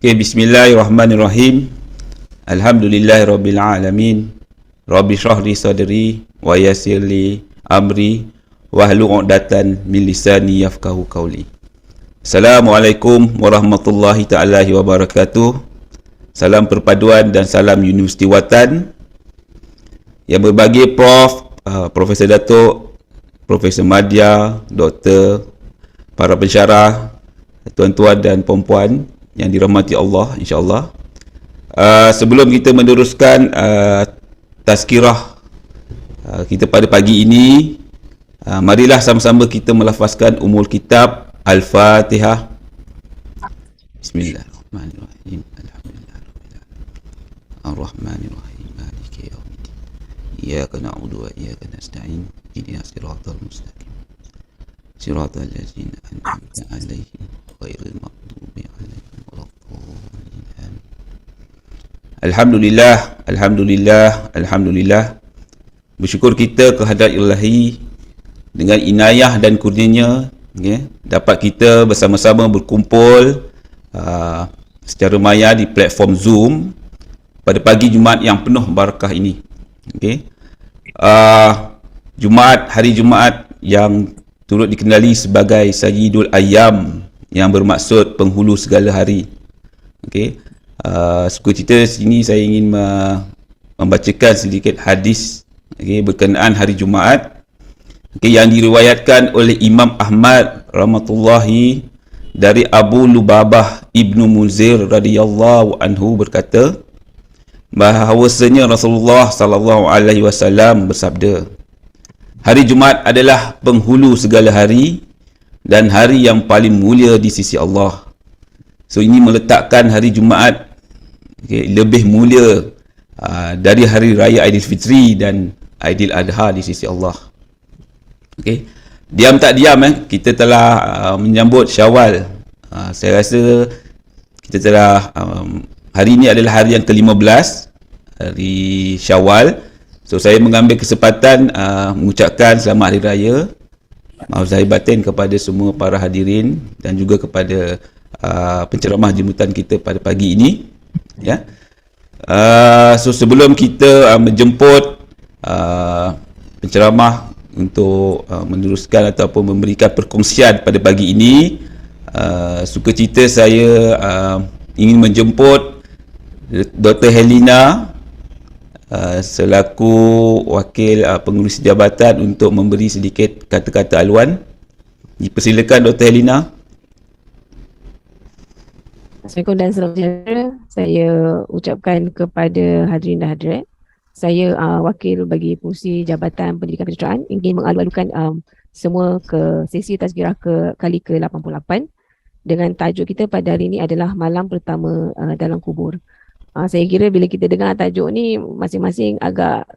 Okay, bismillahirrahmanirrahim. Alhamdulillahirabbil alamin. Rabbi shrah li sadri wa yassir li amri wahlul 'uqdatam min lisani yafqahu qawli. Assalamualaikum warahmatullahi taala wabarakatuh. Salam perpaduan dan salam Universiti Watan. Yang berbagi Profesor Datuk, Profesor Madya, Doktor, para pensyarah, tuan-tuan dan puan-puan yang dirahmati Allah, insya-Allah. Sebelum kita meneruskan tazkirah kita pada pagi ini, marilah sama-sama kita melafazkan umul kitab Al-Fatihah. Bismillahirrahmanirrahim. Alhamdulillahirabbil alamin. Ar-Rahmanirrahim. Maliki yaumiddin. Iyyaka na'budu wa iyyaka nasta'in. Ihdinas siratal mustaqim. Siratal ladzina an'amta 'alaihim ghairil maghdubi 'alaihim waladdallin. Amin. Alhamdulillah. Bersyukur kita kehadrat Ilahi dengan inayah dan kurnianya, dapat kita bersama-sama berkumpul secara maya di platform Zoom pada pagi Jumaat yang penuh barakah ini. Hari Jumaat yang turut dikenali sebagai Sayyidul Ayyam, yang bermaksud penghulu segala hari. Suka cerita sini saya ingin membacakan sedikit hadis berkenaan hari Jumaat yang diriwayatkan oleh Imam Ahmad rahmatullahi dari Abu Lubabah Ibnu Munzir radhiyallahu anhu berkata bahawasanya Rasulullah sallallahu alaihi wasallam bersabda, hari Jumaat adalah penghulu segala hari dan hari yang paling mulia di sisi Allah. So ini meletakkan hari Jumaat lebih mulia dari hari raya Aidilfitri dan Aidil Adha di sisi Allah. Diam tak diam kita telah menyambut Syawal. Saya rasa kita telah hari ini adalah hari yang ke-15 hari Syawal. So saya mengambil kesempatan mengucapkan selamat hari raya, maaf zahir batin kepada semua para hadirin dan juga kepada penceramah jemputan kita pada pagi ini. So sebelum kita menjemput penceramah untuk meneruskan ataupun memberikan perkongsian pada pagi ini, sukacita saya ingin menjemput Dr. Helena selaku wakil pengurus jabatan untuk memberi sedikit kata-kata aluan. Dipersilakan Dr. Helena. Assalamualaikum dan salam sejahtera. Saya ucapkan kepada hadirin dan hadirat, saya wakil bagi fungsi Jabatan Pendidikan Pencitraan ingin mengalu-alukan semua ke sesi tazkirah kali ke-88 dengan tajuk kita pada hari ini adalah malam pertama dalam kubur. Saya kira bila kita dengar tajuk ni masing-masing agak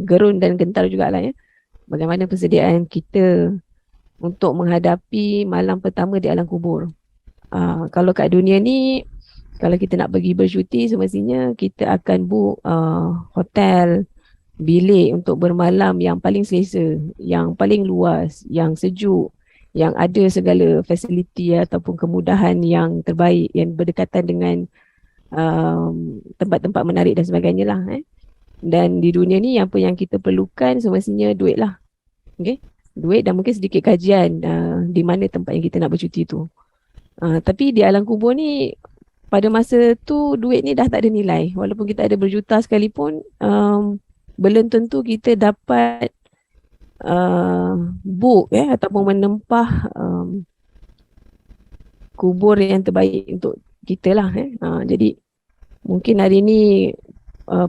gerun dan gentar jugalah ya. Bagaimana persediaan kita untuk menghadapi malam pertama di alam kubur. Kalau kat dunia ni, kalau kita nak pergi bercuti, semestinya kita akan book hotel, bilik untuk bermalam yang paling selesa, yang paling luas, yang sejuk, yang ada segala fasiliti ataupun kemudahan yang terbaik, yang berdekatan dengan tempat-tempat menarik dan sebagainya lah. Dan di dunia ni apa yang kita perlukan semestinya duit lah. Duit dan mungkin sedikit kajian di mana tempat yang kita nak bercuti tu. Tapi di alam kubur ni, pada masa tu duit ni dah tak ada nilai. Walaupun kita ada berjuta sekalipun, belum tentu kita dapat book ataupun menempah kubur yang terbaik untuk kita lah. Jadi mungkin hari ni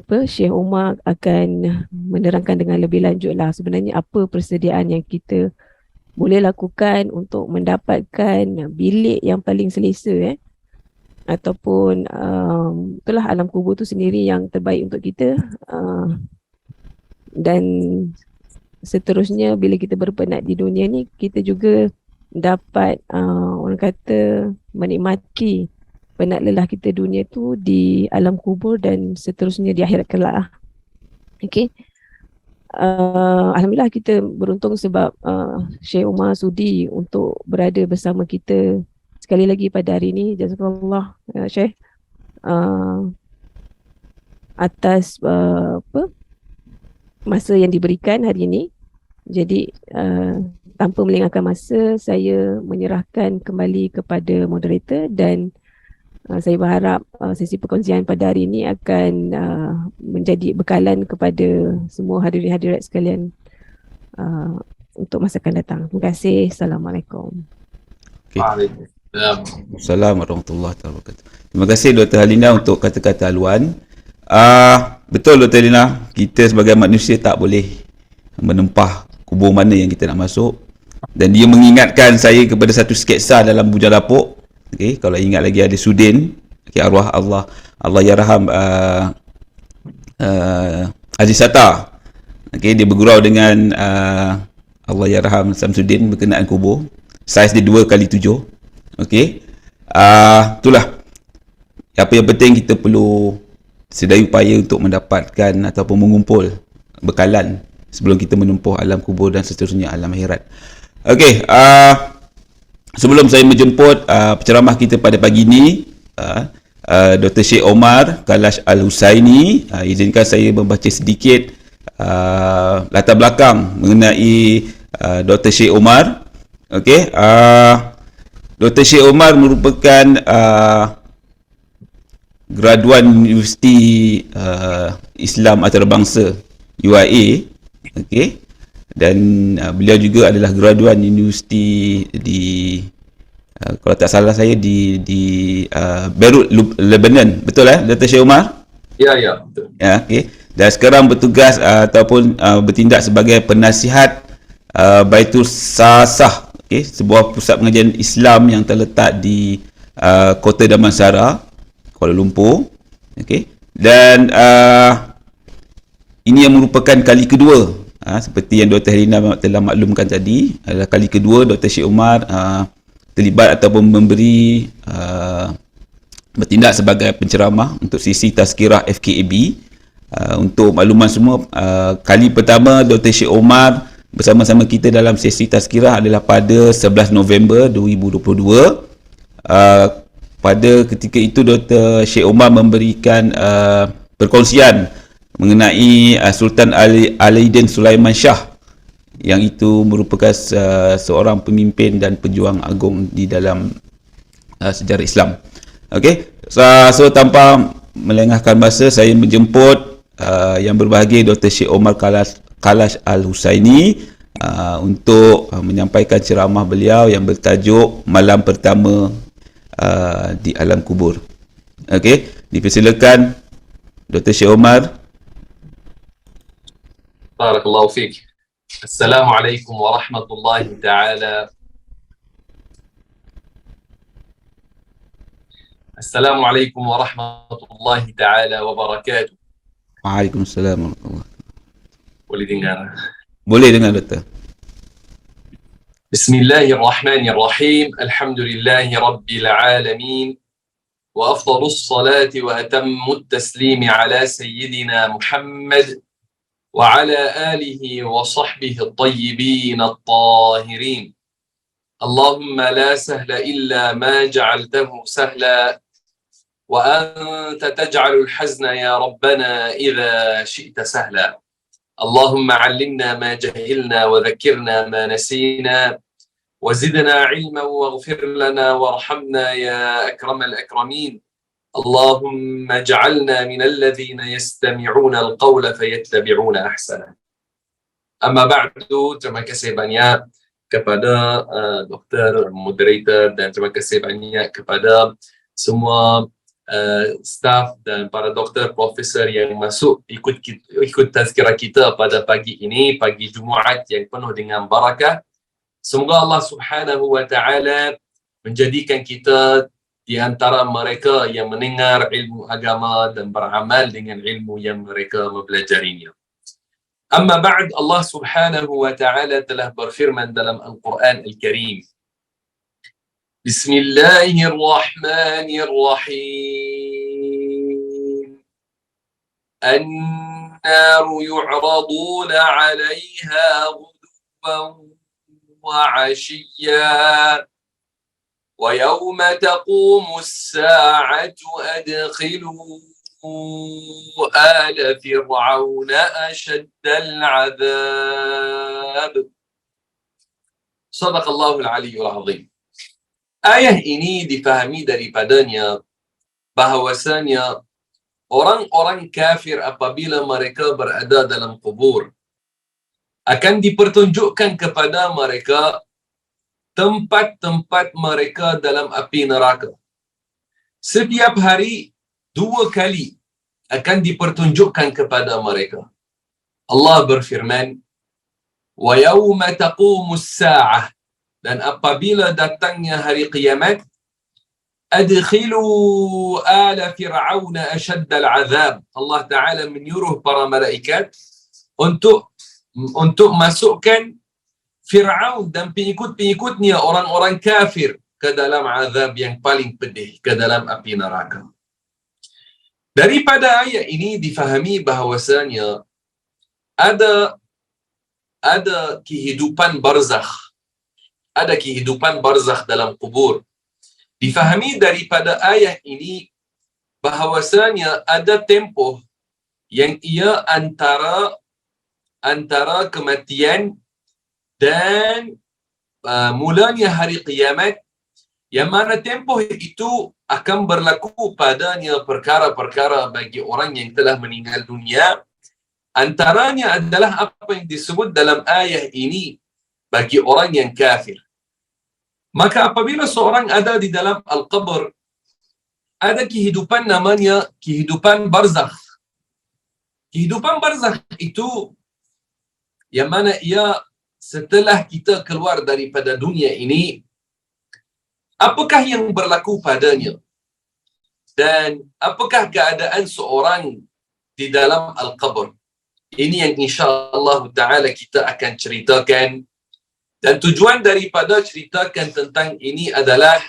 Syekh Umar akan menerangkan dengan lebih lanjut lah sebenarnya apa persediaan yang kita boleh lakukan untuk mendapatkan bilik yang paling selesa ataupun itulah alam kubur tu sendiri yang terbaik untuk kita. Dan seterusnya bila kita berpenat di dunia ni, kita juga dapat orang kata menikmati penat lelah kita dunia tu di alam kubur dan seterusnya di akhirat kelak. Alhamdulillah kita beruntung sebab Syekh Umar sudi untuk berada bersama kita sekali lagi pada hari ini jazakallah Syekh atas masa yang diberikan hari ini. Jadi tanpa melengahkan masa, saya menyerahkan kembali kepada moderator dan saya berharap sesi perkongsian pada hari ini akan menjadi bekalan kepada semua hadirin-hadirat sekalian untuk masa akan datang. Terima kasih. Assalamualaikum. Assalamualaikum warahmatullahi wabarakatuh. Terima kasih Dr. Halina untuk kata-kata haluan. Betul Dr. Halina, kita sebagai manusia tak boleh menempah kubur mana yang kita nak masuk. Dan dia mengingatkan saya kepada satu sketsa dalam Bujang Lapuk. Okay, kalau ingat lagi ada Sudin, okay, arwah Allah yarham Aziz Sata. Okay, dia bergurau dengan Allah yarham Samsudin berkenaan kubur. Saiz dia 2x7. Okay, itulah. Apa yang penting, kita perlu sedaya upaya untuk mendapatkan ataupun mengumpul bekalan sebelum kita menempuh alam kubur dan seterusnya alam akhirat. Okey, sebelum saya menjemput penceramah kita pada pagi ini, Dr. Syekh Omar Kalash Al-Husaini, izinkan saya membaca sedikit latar belakang mengenai Dr. Syekh Omar. Okey, Dr. Syekh Omar merupakan graduan Universiti Islam Antarabangsa UIA, okey, dan beliau juga adalah graduan universiti di kalau tak salah saya di Beirut, Lebanon. Betul Dr. Syekh Omar? Ya, betul. Ya, okey. Dan sekarang bertugas ataupun bertindak sebagai penasihat Baitul Sasah, okey, sebuah pusat pengajian Islam yang terletak di Kota Damansara, Kuala Lumpur. Okey. Dan ini yang merupakan kali kedua, seperti yang Dr. Helina telah maklumkan tadi, adalah kali kedua Dr. Syekh Omar terlibat ataupun memberi bertindak sebagai penceramah untuk sesi tazkirah FKAB. Untuk makluman semua, kali pertama Dr. Syekh Omar bersama-sama kita dalam sesi tazkirah adalah pada 11 November 2022. Pada ketika itu Dr. Syekh Omar memberikan perkongsian mengenai Sultan Alaidin Sulaiman Shah, yang itu merupakan seorang pemimpin dan pejuang agung di dalam sejarah Islam. Okey, so tanpa melengahkan masa, saya menjemput yang berbahagia Dr. Syekh Omar Kalash Al-Husaini untuk menyampaikan ceramah beliau yang bertajuk Malam Pertama di Alam Kubur. Okey, dipersilakan Dr. Syekh Omar. Barakallahu fiik. Assalamualaikum warahmatullahi taala. Assalamualaikum warahmatullahi taala wabarakatuh. Waalaikumsalam warahmatullahi. Boleh dengar? Boleh dengar Doktor. Bismillahirrahmanirrahim. Alhamdulillahi rabbil alamin. Wa afdalus salati wa atammut taslimi ala sayyidina Muhammad wa ala alihi wa sahbihi at-tayyibin at-tahirin. Allahumma la sahla illa ma ja'altahu sahla wa anta taj'alul hazna ya rabbana idha syi'ta sahla. Allahumma 'allimna ma jahilna wa dhakkirna ma nasina wa zidna 'ilman waghfir lana warhamna ya akramal akramin. Allahumma ij'alna minal ladzina yastami'una al-qawla fayattabi'una ahsana. Amma ba'du, terima kasih banyak kepada doktor, moderator, dan terima kasih banyak kepada semua staff dan para doktor, profesor yang masuk ikut tazkirah kita pada pagi ini, pagi Jumaat yang penuh dengan barakah. Semoga Allah Subhanahu wa taala menjadikan kita di antara mereka yang mendengar ilmu agama dan beramal dengan ilmu yang mereka mempelajarinya. Amma ba'd, Allah Subhanahu wa taala telah berfirman dalam Al-Quran Al-Karim. Bismillahirrahmanirrahim. An-naru yu'raduna 'alayha ghuduwan wa 'ashiyya ويوم تقوم الساعة أدخلوا آل فرعون أشد العذاب. Sadaqallahul Aliyyul Azim. Ayat ini difahami daripadanya bahawasanya orang-orang kafir apabila mereka berada dalam kubur akan dipertunjukkan kepada mereka tempat-tempat mereka dalam api neraka. Setiap hari 2 kali akan dipertunjukkan kepada mereka. Allah berfirman, wa yawma taqumus sa'ah, dan apabila datangnya hari kiamat, adkhilu ala fir'auna ashaddal azab. Allah Ta'ala menyuruh para malaikat untuk masukkan Fir'aun dan pengikut-pengikutnya, orang-orang kafir, ke dalam azab yang paling pedih, ke dalam api neraka. Daripada ayat ini difahami bahawasanya ada kehidupan barzakh. Ada kehidupan barzakh dalam kubur. Difahami daripada ayat ini bahawasanya ada tempoh yang ia antara kematian dan mulanya hari kiamat, yang mana tempoh itu akan berlaku padanya perkara-perkara bagi orang yang telah meninggal dunia. Antaranya adalah apa yang disebut dalam ayat ini bagi orang yang kafir. Maka apabila seorang ada di dalam al-qabr, ada kehidupan namanya kehidupan barzakh. Kehidupan barzakh itu yang mana ia setelah kita keluar daripada dunia ini, apakah yang berlaku padanya? Dan apakah keadaan seorang di dalam al-qabr? Ini yang insya-Allah Ta'ala kita akan ceritakan. Dan tujuan daripada ceritakan tentang ini adalah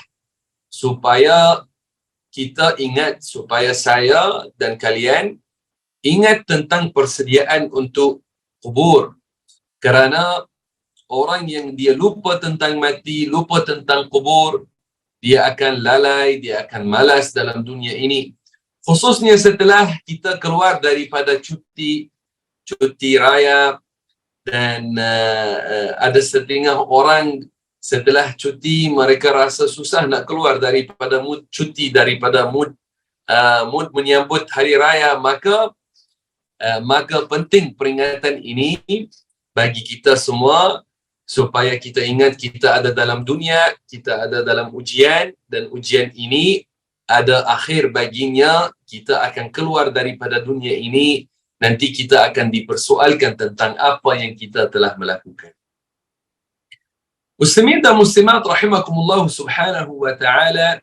supaya kita ingat, supaya saya dan kalian ingat tentang persediaan untuk kubur. Kerana orang yang dia lupa tentang mati, lupa tentang kubur, dia akan lalai, dia akan malas dalam dunia ini. Khususnya setelah kita keluar daripada cuti raya, dan ada setengah orang setelah cuti mereka rasa susah nak keluar daripada mood cuti, daripada mood menyambut hari raya. Maka penting peringatan ini bagi kita semua, supaya kita ingat kita ada dalam dunia, kita ada dalam ujian, dan ujian ini ada akhir baginya. Kita akan keluar daripada dunia ini, nanti kita akan dipersoalkan tentang apa yang kita telah melakukan. Muslimin dan muslimat rahimakumullah subhanahu wa ta'ala,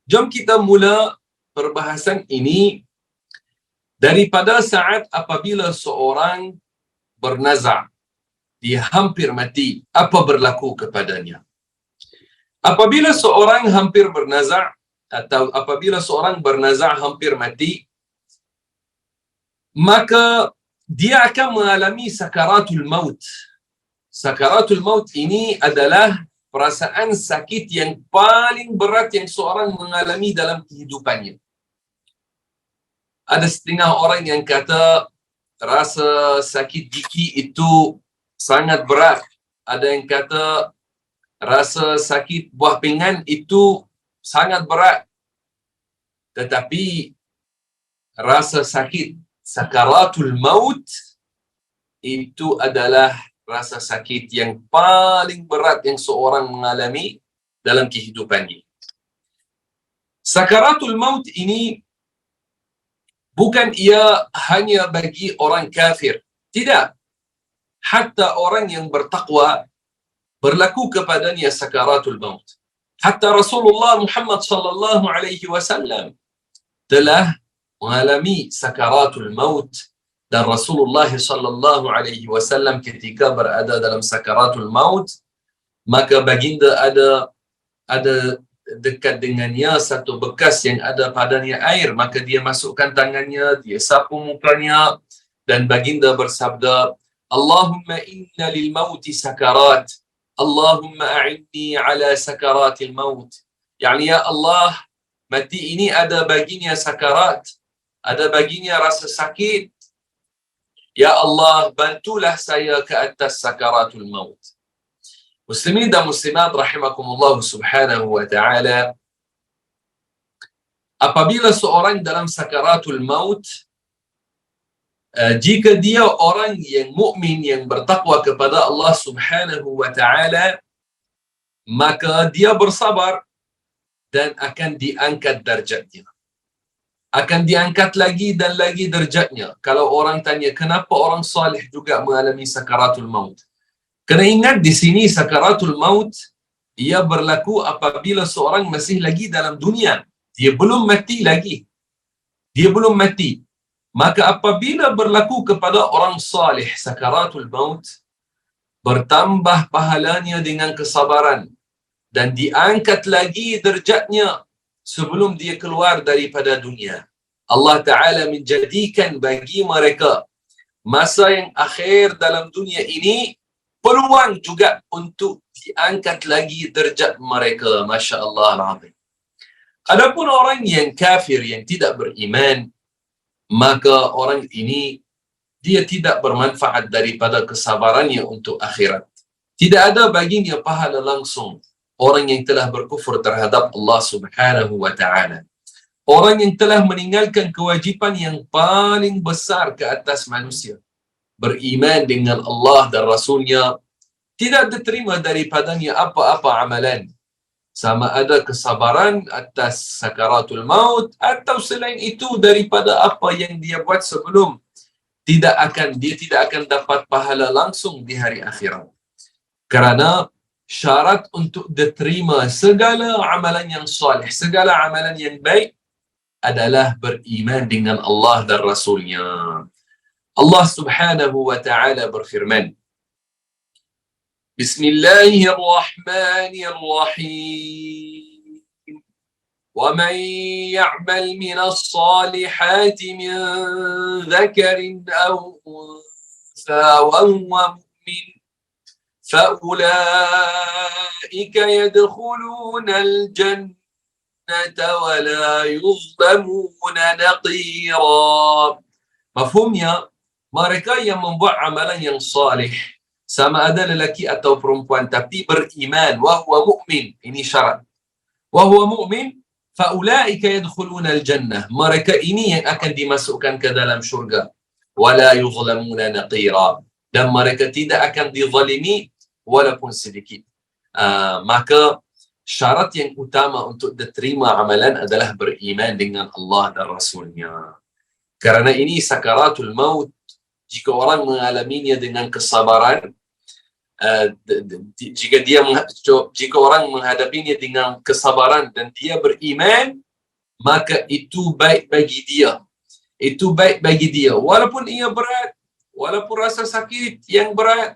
jom kita mula perbahasan ini daripada saat apabila seorang bernazar, dia hampir mati, apa berlaku kepadanya. Apabila seorang hampir bernazar, atau apabila seorang bernazar hampir mati, maka dia akan mengalami sakaratul maut. Sakaratul maut ini adalah perasaan sakit yang paling berat yang seorang mengalami dalam kehidupannya. Ada setengah orang yang kata rasa sakit gigi itu sangat berat. Ada yang kata rasa sakit buah pinggan itu sangat berat. Tetapi rasa sakit sakaratul maut itu adalah rasa sakit yang paling berat yang seorang mengalami dalam kehidupannya. Sakaratul maut ini bukan ia hanya bagi orang kafir. Tidak. Hatta orang yang bertakwa berlaku kepadanya sakaratul maut. Hatta Rasulullah Muhammad sallallahu alaihi wasallam telah mengalami sakaratul maut, dan Rasulullah sallallahu alaihi wasallam ketika berada dalam sakaratul maut, maka baginda ada dekat dengannya satu bekas yang ada padanya air, maka dia masukkan tangannya, dia sapu mukanya, dan baginda bersabda, Allahumma inna lil mauti sakarat, Allahumma a'inni ala sakaratil maut, Yani ya Allah, mati ini ada baginya sakarat, ada baginya rasa sakit. Ya Allah, bantulah saya ke atas sakaratul maut. Muslimin dan muslimat rahimakumullah subhanahu wa ta'ala, apabila seorang dalam sakaratul maut, jika dia orang yang mukmin, yang bertakwa kepada Allah subhanahu wa ta'ala, maka dia bersabar dan akan diangkat darjatnya. Akan diangkat lagi dan lagi darjatnya. Kalau orang tanya, kenapa orang salih juga mengalami sakaratul maut? Kena ingat di sini sakaratul maut, ia berlaku apabila seorang masih lagi dalam dunia. Dia belum mati lagi. Dia belum mati. Maka apabila berlaku kepada orang salih sakaratul maut, bertambah pahalanya dengan kesabaran dan diangkat lagi derajatnya sebelum dia keluar daripada dunia. Allah Ta'ala menjadikan bagi mereka masa yang akhir dalam dunia ini peluang juga untuk diangkat lagi derajat mereka. Masya Allah al-Azim. Adapun orang yang kafir, yang tidak beriman, maka orang ini dia tidak bermanfaat daripada kesabarannya untuk akhirat. Tidak ada baginya pahala langsung orang yang telah berkufur terhadap Allah subhanahu wa ta'ala. Orang yang telah meninggalkan kewajipan yang paling besar ke atas manusia, beriman dengan Allah dan Rasulnya, tidak diterima daripadanya apa-apa amalan, sama ada kesabaran atas sakaratul maut atau selain itu daripada apa yang dia buat sebelum, dia tidak akan dapat pahala langsung di hari akhirat. Kerana syarat untuk diterima segala amalan yang salih, segala amalan yang baik adalah beriman dengan Allah dan Rasulnya. Allah subhanahu wa ta'ala berfirman, Bismillahirrahmanirrahim. وَمَنْ يَعْمَلْ مِنَ الصَّالِحَاتِ مِنْ ذَكَرٍ أَوْ أُنْثَى وَهُوَ مُؤْمِنٌ فَأُولَئِكَ يَدْخُلُونَ الْجَنَّةَ وَلَا يُظْلَمُونَ نَقِيرًا. Mafhumnya, mereka yang membuat amalan yang salih, sama ada lelaki atau perempuan, tapi beriman, wahwa mu'min, ini syarat. Wahwa mu'min, fa'ulaika yadkhuluna al-jannah. Mereka ini yang akan dimasukkan ke dalam syurga. Wala yuzlamuna naqira. Dan mereka tidak akan dizalimi walaupun sedikit. Maka syarat yang utama untuk diterima amalan adalah beriman dengan Allah dan Rasulnya. Kerana ini sakaratul maut, jika orang mengalaminya dengan kesabaran, jika orang menghadapinya dengan kesabaran dan dia beriman, maka itu baik bagi dia. Itu baik bagi dia. Walaupun ia berat, walaupun rasa sakit yang berat,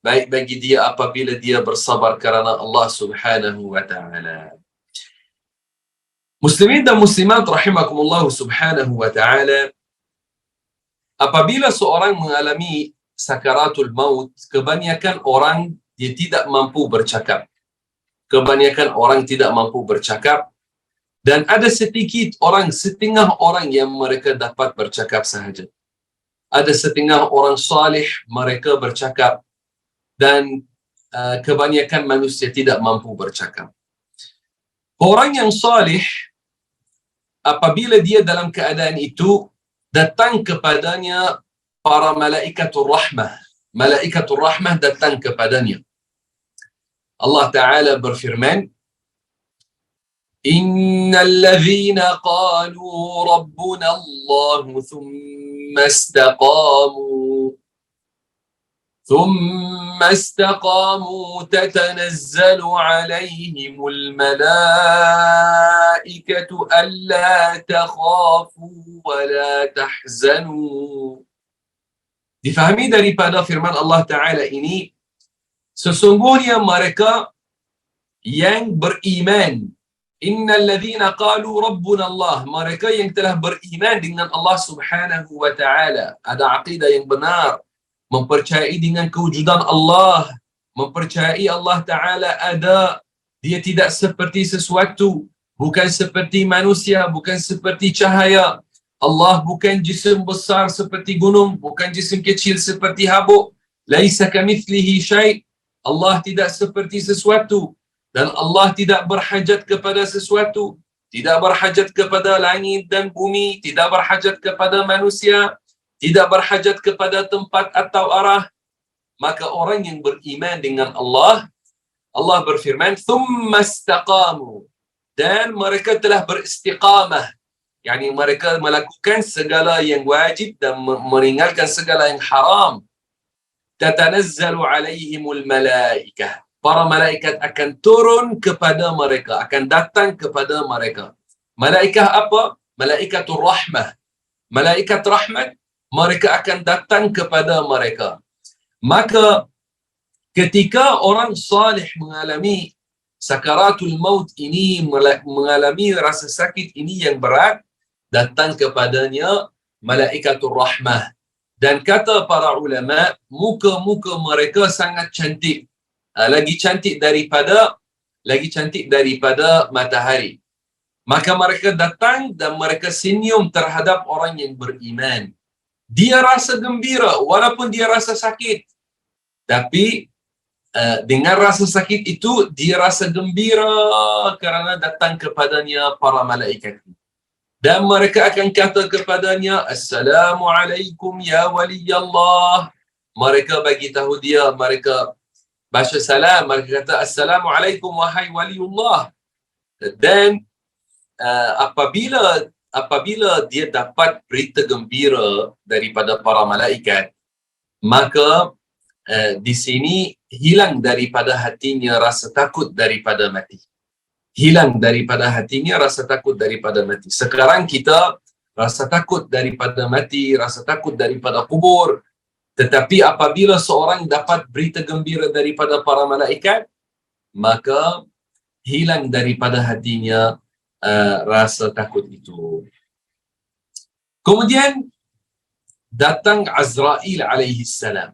baik bagi dia apabila dia bersabar kerana Allah subhanahu wa ta'ala. Muslimin dan muslimat rahimakumullah subhanahu wa ta'ala, apabila seorang mengalami sakaratul maut, kebanyakan orang dia tidak mampu bercakap. Kebanyakan orang tidak mampu bercakap. Dan ada sedikit orang, setengah orang yang mereka dapat bercakap sahaja. Ada setengah orang salih mereka bercakap. Dan kebanyakan manusia tidak mampu bercakap. Orang yang salih, apabila dia dalam keadaan itu, datang kepadanya para malaikatul rahmah. Malaikatul rahmah datang kepadanya. Allah Ta'ala berfirman, Innal ladhina qalu Rabbuna Allahu thumma istaqamu tatanazzalu alayhimul malaikatu alla takhafu wa la tahzanu. Difahami daripada firman Allah Ta'ala ini, sesungguhnya mereka yang beriman, innal ladhina qalu Rabbuna Allah, mereka yang telah beriman dengan Allah Subhanahu wa Ta'ala, ada aqidah yang benar, mempercayai dengan kewujudan Allah, mempercayai Allah Ta'ala ada, Dia tidak seperti sesuatu, bukan seperti manusia, bukan seperti cahaya. Allah bukan jisim besar seperti gunung, bukan jisim kecil seperti habuk. Laisa kamithlihi syai'. Allah tidak seperti sesuatu dan Allah tidak berhajat kepada sesuatu, tidak berhajat kepada langit dan bumi, tidak berhajat kepada manusia, tidak berhajat kepada tempat atau arah. Maka orang yang beriman dengan Allah, Allah berfirman, "Thumma istaqamu." Dan mereka telah beristiqamah. Yani mereka melakukan segala yang wajib dan meninggalkan segala yang haram. Tatanazzalu alaihimul malaikah. Para malaikat akan turun kepada mereka, akan datang kepada mereka. Malaikat apa? Malaikatur rahmah. Malaikat rahmat, mereka akan datang kepada mereka. Maka ketika orang salih mengalami sakaratul maut ini, mengalami rasa sakit ini yang berat, datang kepadanya malaikatur rahmah. Dan kata para ulama, muka-muka mereka sangat cantik. Lagi cantik daripada matahari. Maka mereka datang dan mereka senyum terhadap orang yang beriman. Dia rasa gembira walaupun dia rasa sakit. Tapi dengan rasa sakit itu dia rasa gembira kerana datang kepadanya para malaikat. Dan mereka akan kata kepadanya, "Assalamualaikum ya wali Allah." Mereka bagi tahu dia, mereka baca salam, mereka kata, "Assalamualaikum wahai waliullah." Dan apabila dia dapat berita gembira daripada para malaikat, maka di sini hilang daripada hatinya rasa takut daripada mati. Hilang daripada hatinya rasa takut daripada mati. Sekarang kita rasa takut daripada mati, rasa takut daripada kubur. Tetapi apabila seorang dapat berita gembira daripada para malaikat, maka hilang daripada hatinya rasa takut itu. Kemudian datang Azrail alaihi salam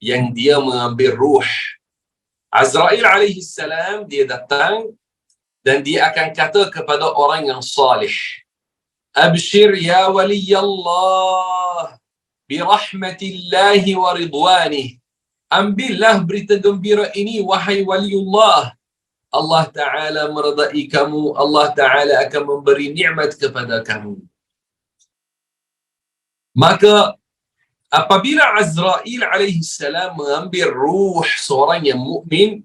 yang dia mengambil ruh. Azrail alaihi salam dia datang dan dia akan kata kepada orang yang salih, "Abshir ya wali Allah bi rahmatillahi wa ridwanih." Ambillah berita gembira ini wahai waliullah. Allah Ta'ala meridai kamu, Allah Ta'ala akan memberi nikmat kepada kamu. Maka apabila Azrail alaihi salam mengambil ruh seorang yang mukmin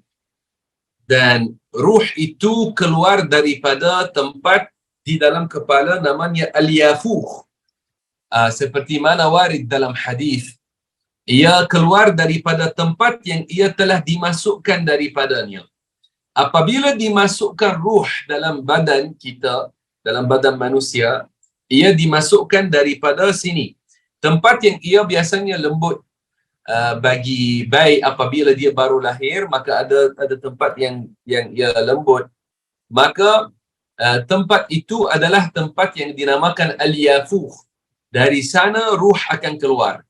dan ruh itu keluar daripada tempat di dalam kepala namanya al-yafuh, seperti mana warid dalam hadis, ia keluar daripada tempat yang ia telah dimasukkan daripadanya. Apabila dimasukkan ruh dalam badan kita, dalam badan manusia, ia dimasukkan daripada sini, tempat yang ia biasanya lembut. Bagi bayi apabila dia baru lahir, maka ada tempat yang ia lembut. Maka tempat itu adalah tempat yang dinamakan al-yafuh. Dari sana ruh akan keluar.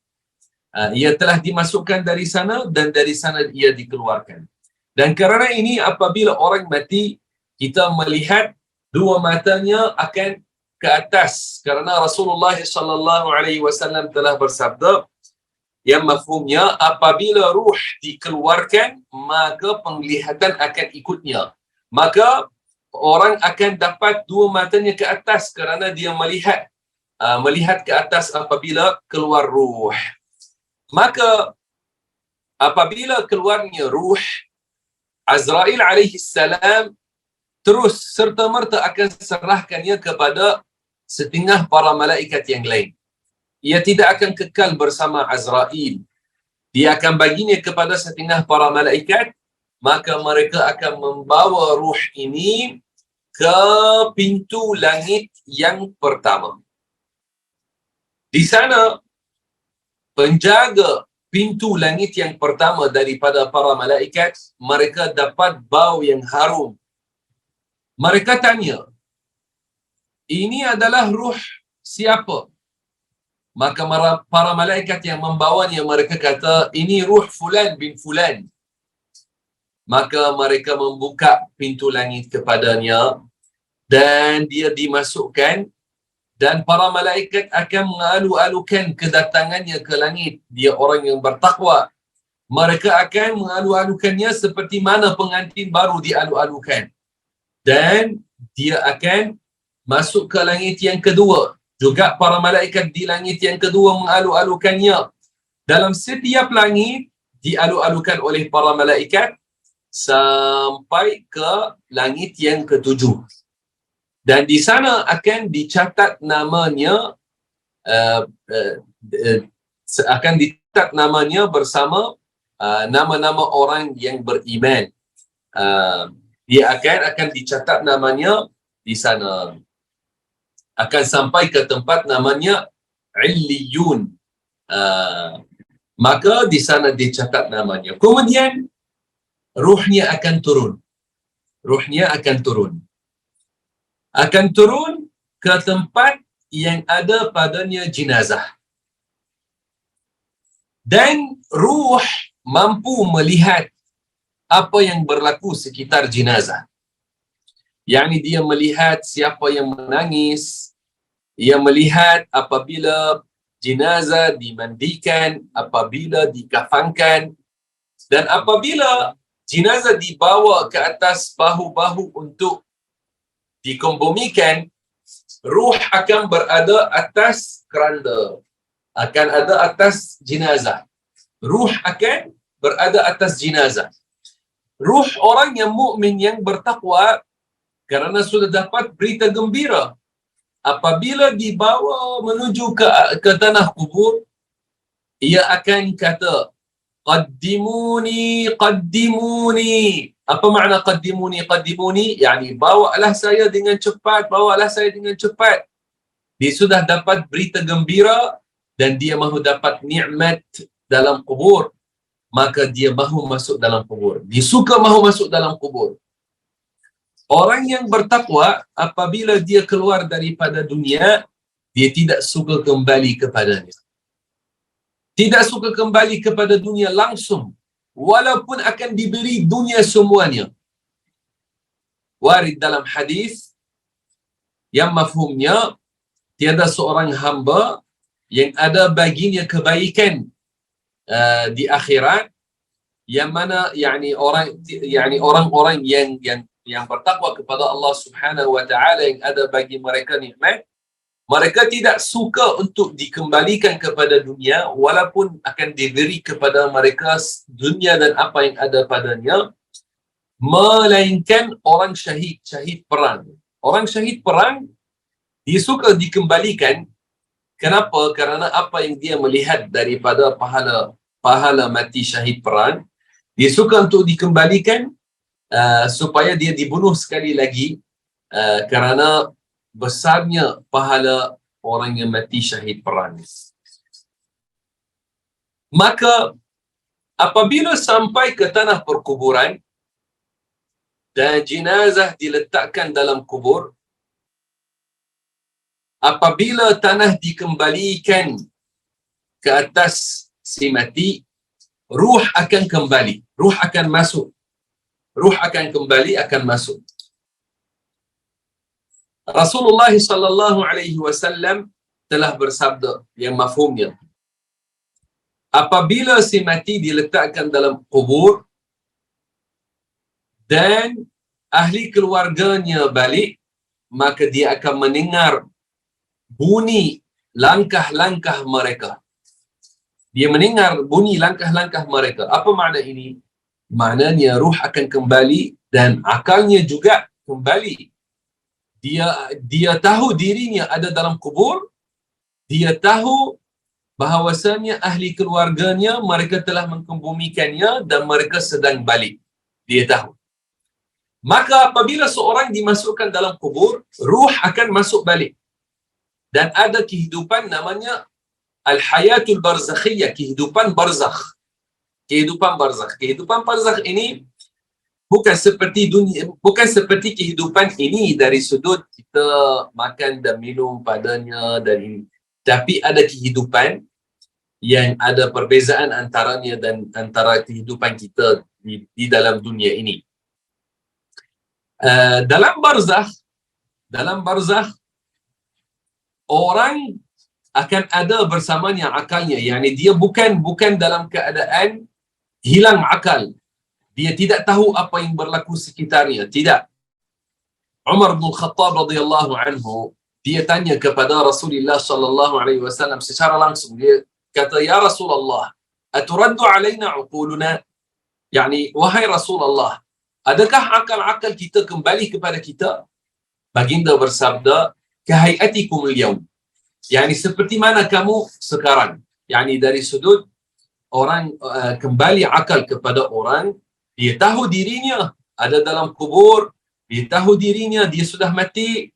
Ia telah dimasukkan dari sana dan dari sana ia dikeluarkan. Dan kerana ini apabila orang mati, kita melihat dua matanya akan ke atas, kerana Rasulullah sallallahu alaihi wasallam telah bersabda yang mafhumnya apabila ruh dikeluarkan maka penglihatan akan ikutnya. Maka orang akan dapat dua matanya ke atas kerana dia melihat ke atas apabila keluar ruh. Maka apabila keluarnya ruh, Azrail alaihi salam terus serta-merta akan serahkannya kepada setengah para malaikat yang lain. Ia tidak akan kekal bersama Azrail. Dia akan baginya kepada setengah para malaikat, maka mereka akan membawa ruh ini ke pintu langit yang pertama. Di sana penjaga pintu langit yang pertama daripada para malaikat, mereka dapat bau yang harum. Mereka tanya, "Ini adalah ruh siapa?" Maka para malaikat yang membawanya, mereka kata, "Ini ruh fulan bin fulan." maka mereka membuka pintu langit kepadanya dan dia dimasukkan, dan para malaikat akan mengalu-alukan kedatangannya ke langit. Dia orang yang bertakwa. Mereka akan mengalu-alukannya seperti mana pengantin baru dialu-alukan. Dan dia akan masuk ke langit yang kedua. Juga para malaikat di langit yang kedua mengalu-alukannya. Dalam setiap langit dialu-alukan oleh para malaikat sampai ke langit yang ketujuh. Dan di sana akan dicatat namanya akan dicatat namanya bersama nama-nama orang yang beriman. Dia akan dicatat namanya di sana. Akan sampai ke tempat namanya Illiyun. Maka di sana dicatat namanya. Kemudian ruhnya akan turun. Ruhnya akan turun. Akan turun ke tempat yang ada padanya jenazah. Dan ruh mampu melihat apa yang berlaku sekitar jenazah. Yakni dia melihat siapa yang menangis. Ia melihat apabila jenazah dimandikan, apabila dikafankan, dan apabila jenazah dibawa ke atas bahu-bahu untuk dikebumikan, ruh akan berada atas keranda, akan ada atas jenazah. Ruh akan berada atas jenazah. Ruh orang yang mukmin yang bertakwa, kerana sudah dapat berita gembira, apabila dibawa menuju ke tanah kubur, ia akan kata, Qaddimuni, qaddimuni. Apa makna qaddimuni, qaddimuni? Yani bawalah saya dengan cepat, bawalah saya dengan cepat. Dia sudah dapat berita gembira dan dia mahu dapat nikmat dalam kubur. Maka dia mahu masuk dalam kubur. Dia suka mahu masuk dalam kubur. Orang yang bertakwa, apabila dia keluar daripada dunia, dia tidak suka kembali kepadanya. Tidak suka kembali kepada dunia langsung, walaupun akan diberi dunia semuanya. Warid dalam hadis yang mafhumnya, tiada seorang hamba yang ada baginya kebaikan di akhirat, yang mana orang-orang yang bertakwa kepada Allah Subhanahu wa taala, yang ada bagi mereka nikmat, mereka tidak suka untuk dikembalikan kepada dunia, walaupun akan diberi kepada mereka dunia dan apa yang ada padanya, melainkan orang syahid perang. Orang syahid perang, dia suka dikembalikan. Kenapa? Kerana apa yang dia melihat daripada pahala mati syahid perang, dia suka untuk dikembalikan supaya dia dibunuh sekali lagi, kerana besarnya pahala orang yang mati syahid perang. Maka apabila sampai ke tanah perkuburan dan jenazah diletakkan dalam kubur, apabila tanah dikembalikan ke atas si mati, ruh akan kembali, ruh akan masuk, ruh akan kembali, akan masuk. Rasulullah sallallahu alaihi wasallam telah bersabda yang mafhumnya, apabila si mati diletakkan dalam kubur dan ahli keluarganya balik, maka dia akan mendengar bunyi langkah-langkah mereka. Dia mendengar bunyi langkah-langkah mereka. Apa makna ini? Maknanya ruh akan kembali dan akalnya juga kembali. Dia tahu dirinya ada dalam kubur. Dia tahu bahawasanya ahli keluarganya, mereka telah mengkebumikannya dan mereka sedang balik. Dia tahu. Maka apabila seorang dimasukkan dalam kubur, ruh akan masuk balik. Dan ada kehidupan namanya al-hayatul barzakhiyah, kehidupan barzakh. Kehidupan barzakh. Kehidupan barzakh ini bukan seperti kehidupan ini dari sudut kita makan dan minum padanya dan ini. Tapi ada kehidupan yang ada perbezaan antaranya dan antara kehidupan kita di dalam dunia ini. Dalam barzakh orang akan ada bersamanya akalnya, yakni dia bukan dalam keadaan hilang akal, dia tidak tahu apa yang berlaku sekitarnya, tidak. Umar bin Khattab radhiyallahu anhu, dia tanya kepada Rasulullah sallallahu alaihi wasallam secara langsung, dia kata, ya Rasulullah, aturaddu alaina uquluna, yakni wahai Rasulullah, adakah akal-akal kita kembali kepada kita? Baginda bersabda, kahayatikumul yaum, yakni seperti mana kamu sekarang, yakni dari sudut orang kembali akal kepada orang, dia tahu dirinya ada dalam kubur, dia tahu dirinya dia sudah mati.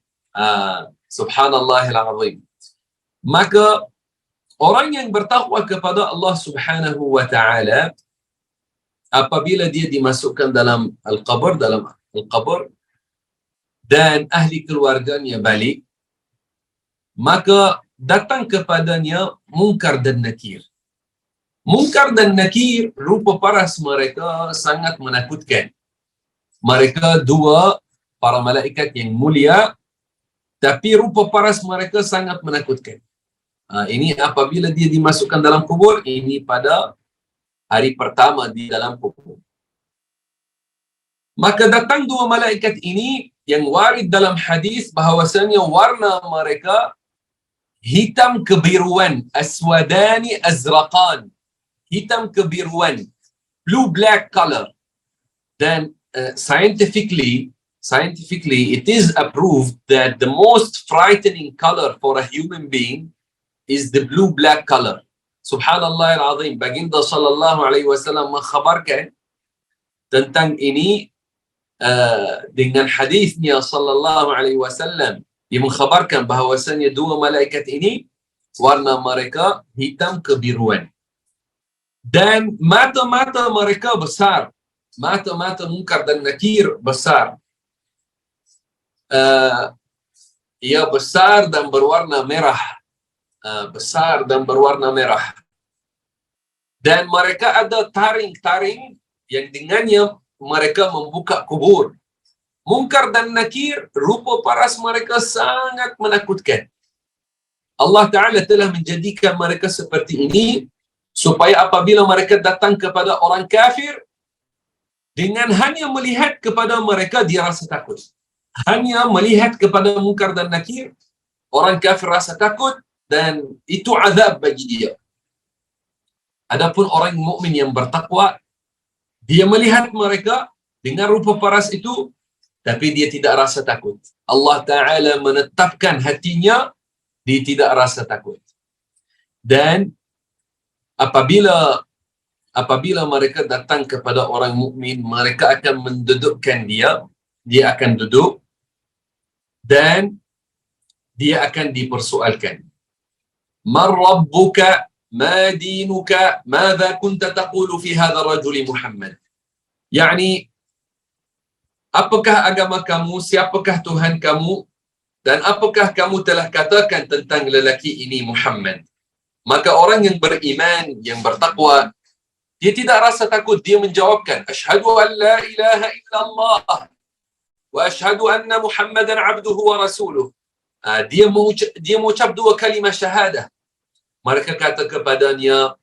Subhanallahil azim. Maka orang yang bertakwa kepada Allah Subhanahu wa taala, apabila dia dimasukkan dalam al-qabr dan ahli keluarganya balik, maka datang kepadanya munkar dan nakir. Munkar dan nakir, rupa paras mereka sangat menakutkan. Mereka dua para malaikat yang mulia, tapi rupa paras mereka sangat menakutkan. Ini apabila dia dimasukkan dalam kubur, ini pada hari pertama di dalam kubur. Maka datang dua malaikat ini yang warid dalam hadis bahawasanya warna mereka hitam kebiruan, aswadani azraqan, hitam kebiruan, blue black color. Dan scientifically it is approved that the most frightening color for a human being is the blue black color. Subhanallah al-azim. Baginda sallallahu alaihi wasallam mengkhabarkan tentang ini dengan hadisnya sallallahu alaihi wasallam. Dia mengkhabarkan bahawasanya dua malaikat ini warna mereka hitam kebiruan. Dan mata-mata mereka besar. Mata-mata munkar dan nakir besar. Ia besar dan berwarna merah. Besar dan berwarna merah. Dan mereka ada taring-taring yang dengannya mereka membuka kubur. Munkar dan nakir, rupa paras mereka sangat menakutkan. Allah Ta'ala telah menjadikan mereka seperti ini supaya apabila mereka datang kepada orang kafir, dengan hanya melihat kepada mereka dia rasa takut. Hanya melihat kepada munkar dan nakir, orang kafir rasa takut dan itu azab bagi dia. Adapun orang mukmin yang bertakwa, dia melihat mereka dengan rupa paras itu, tapi dia tidak rasa takut. Allah Ta'ala menetapkan hatinya, dia tidak rasa takut. Dan apabila mereka datang kepada orang mukmin, mereka akan mendudukkan dia akan duduk dan dia akan dipersoalkan. Man rabbuka, ma dinuka, madza kunta taqulu fi hadha ar-rajul Muhammad? Yani, apakah agama kamu, siapakah Tuhan kamu, dan apakah kamu telah katakan tentang lelaki ini Muhammad? Maka orang yang beriman, yang bertakwa, dia tidak rasa takut, dia menjawabkan, asyhadu an la ilaha illallah wa asyhadu anna Muhammadan abduhu wa rasuluh. Dia mengucap dua kalimah syahadah. Mereka kata kepadanya,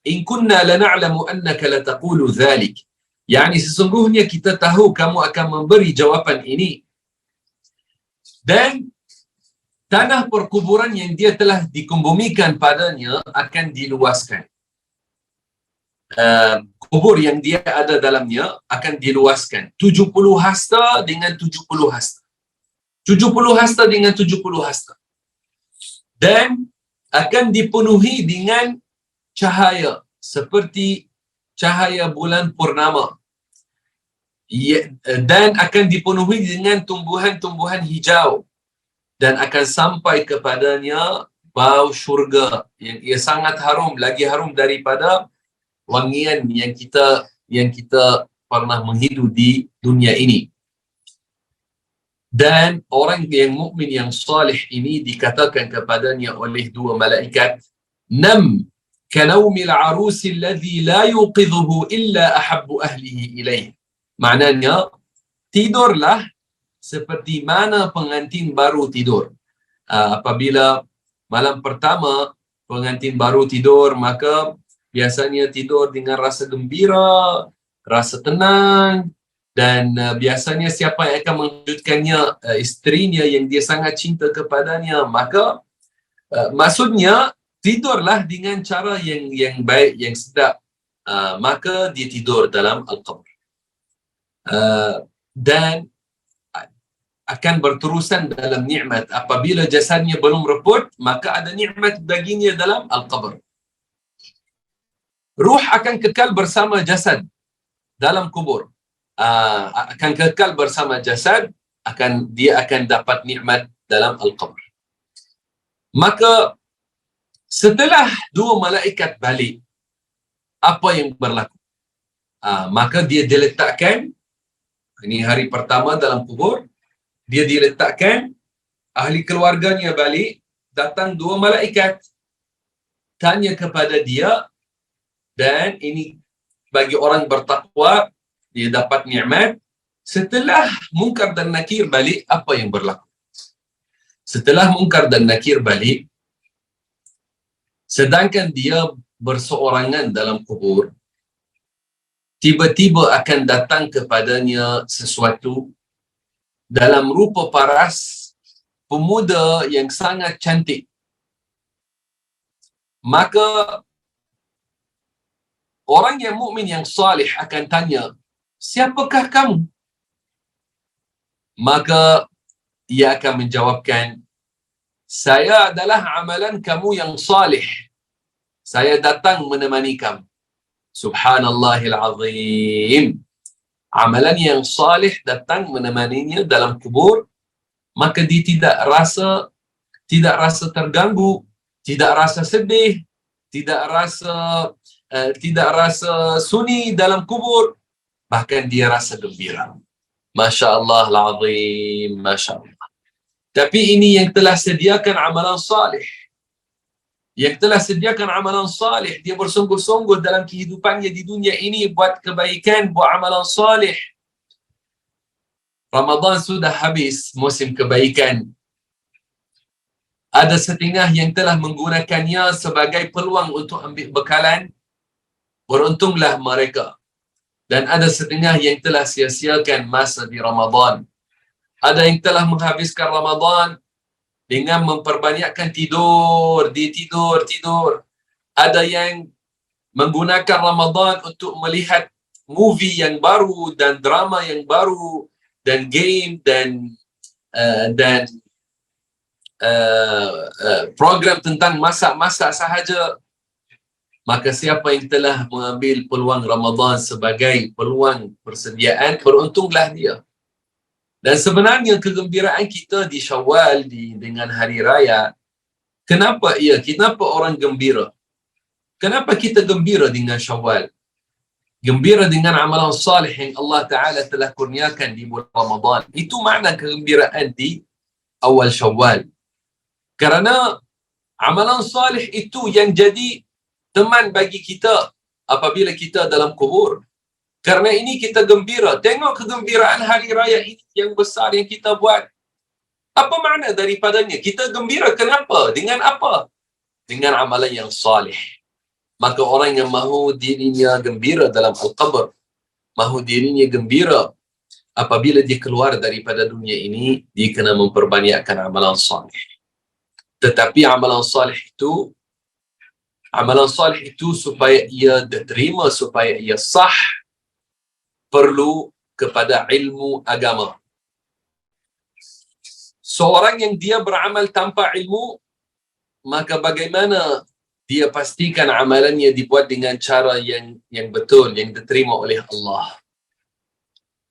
in kunna lana'lamu annaka la taqulu dhalik. Yani sesungguhnya kita tahu kamu akan memberi jawapan ini. Dan tanah perkuburan yang dia telah dikumbumikan padanya akan diluaskan. Kubur yang dia ada dalamnya akan diluaskan. 70 hasta dengan 70 hasta. 70 hasta dengan 70 hasta. Dan akan dipenuhi dengan cahaya seperti cahaya bulan purnama. Dan akan dipenuhi dengan tumbuhan-tumbuhan hijau. Dan akan sampai kepadanya bau syurga yang ia sangat harum, lagi harum daripada wangian yang kita pernah menghidup di dunia ini. Dan orang yang mukmin yang salih ini dikatakan kepadanya oleh dua malaikat, nam kanaumil arusi alladhi la yuqidhuhu illa ahabbu ahlihi ilaih. Maknanya, tidurlah seperti mana pengantin baru tidur. Apabila malam pertama pengantin baru tidur, maka biasanya tidur dengan rasa gembira, rasa tenang, dan biasanya siapa yang akan mengejutkannya, isterinya yang dia sangat cinta kepadanya. Maka maksudnya tidurlah dengan cara yang baik, yang sedap, maka dia tidur dalam al-qabr. Dan akan berterusan dalam nikmat. Apabila jasadnya belum reput, maka ada nikmat baginya dalam al-qabr. Ruh akan kekal bersama jasad dalam kubur. Akan kekal bersama jasad, dia akan dapat nikmat dalam al-qabr. Maka setelah dua malaikat balik, apa yang berlaku? Maka dia diletakkan, ini hari pertama dalam kubur, dia diletakkan, ahli keluarganya balik, datang dua malaikat, tanya kepada dia, dan ini bagi orang bertakwa, dia dapat nikmat. Setelah Munkar dan Nakir balik, apa yang berlaku? Setelah Munkar dan Nakir balik, sedangkan dia berseorangan dalam kubur, tiba-tiba akan datang kepadanya sesuatu dalam rupa paras pemuda yang sangat cantik. Maka orang yang mukmin yang salih akan tanya, siapakah kamu? Maka ia akan menjawabkan, saya adalah amalan kamu yang salih. Saya datang menemani kamu. Subhanallahil azim. Amalan yang salih datang menemaninya dalam kubur, maka dia tidak rasa terganggu, tidak rasa sedih, tidak rasa sunyi dalam kubur, bahkan dia rasa gembira. Masya Allah al-azim, Masya Allah. Tapi ini yang telah sediakan amalan salih. Yang telah sediakan amalan salih, dia bersungguh-sungguh dalam kehidupannya di dunia ini buat kebaikan, buat amalan salih. Ramadan sudah habis, musim kebaikan. Ada setengah yang telah menggunakannya sebagai peluang untuk ambil bekalan. Beruntunglah mereka. Dan ada setengah yang telah sia-siakan masa di Ramadan. Ada yang telah menghabiskan Ramadan dengan memperbanyakkan tidur. Ada yang menggunakan Ramadan untuk melihat movie yang baru dan drama yang baru dan game dan program tentang masak-masak sahaja. Maka siapa yang telah mengambil peluang Ramadan sebagai peluang persediaan, beruntunglah dia. Dan sebenarnya kegembiraan kita di Syawal dengan hari raya, kenapa orang gembira? Kenapa kita gembira dengan Syawal? Gembira dengan amalan salih yang Allah Ta'ala telah kurniakan di bulan Ramadan. Itu makna kegembiraan di awal Syawal. Kerana amalan salih itu yang jadi teman bagi kita apabila kita dalam kubur. Kerana ini kita gembira. Tengok kegembiraan hari raya ini yang besar yang kita buat. Apa makna daripadanya? Kita gembira kenapa? Dengan apa? Dengan amalan yang salih. Maka orang yang mahu dirinya gembira dalam al-qabr, mahu dirinya gembira apabila dia keluar daripada dunia ini, dia kena memperbanyakkan amalan salih. Tetapi amalan salih itu supaya ia diterima, supaya ia sah, perlu kepada ilmu agama. Seorang yang dia beramal tanpa ilmu, maka bagaimana dia pastikan amalannya dibuat dengan cara yang betul, yang diterima oleh Allah.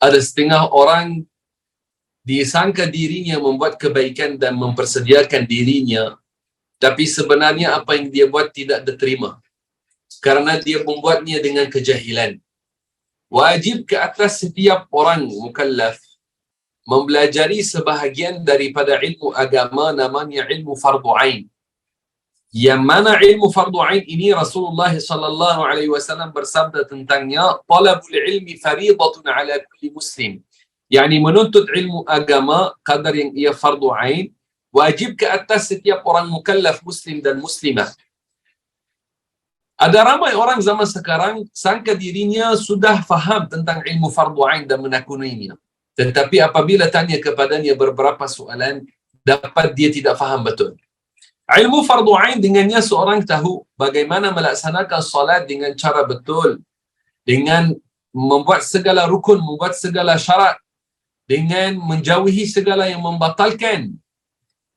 Ada setengah orang disangka dirinya membuat kebaikan dan mempersediakan dirinya, tapi sebenarnya apa yang dia buat tidak diterima karena dia membuatnya dengan kejahilan. Wajib ke atas setiap orang mukallaf mempelajari sebahagian daripada ilmu agama, namanya ilmu fardu ain. yang mana ilmu fardu ain ini Rasulullah sallallahu alaihi wasallam bersabda tentangnya, talabul ilmi fariidatun ala kulli muslim. Yani menuntut ilmu agama kadar yang ia fardu ain wajib ke atas setiap orang mukallaf muslim dan muslimah. Ada ramai orang zaman sekarang sangka dirinya sudah faham tentang ilmu fardu ain dan menekuninya. Tetapi apabila tanya kepadanya beberapa soalan, dapat dia tidak faham betul. Ilmu fardu ain dengannya seorang tahu bagaimana melaksanakan solat dengan cara betul, dengan membuat segala rukun, membuat segala syarat, dengan menjauhi segala yang membatalkan.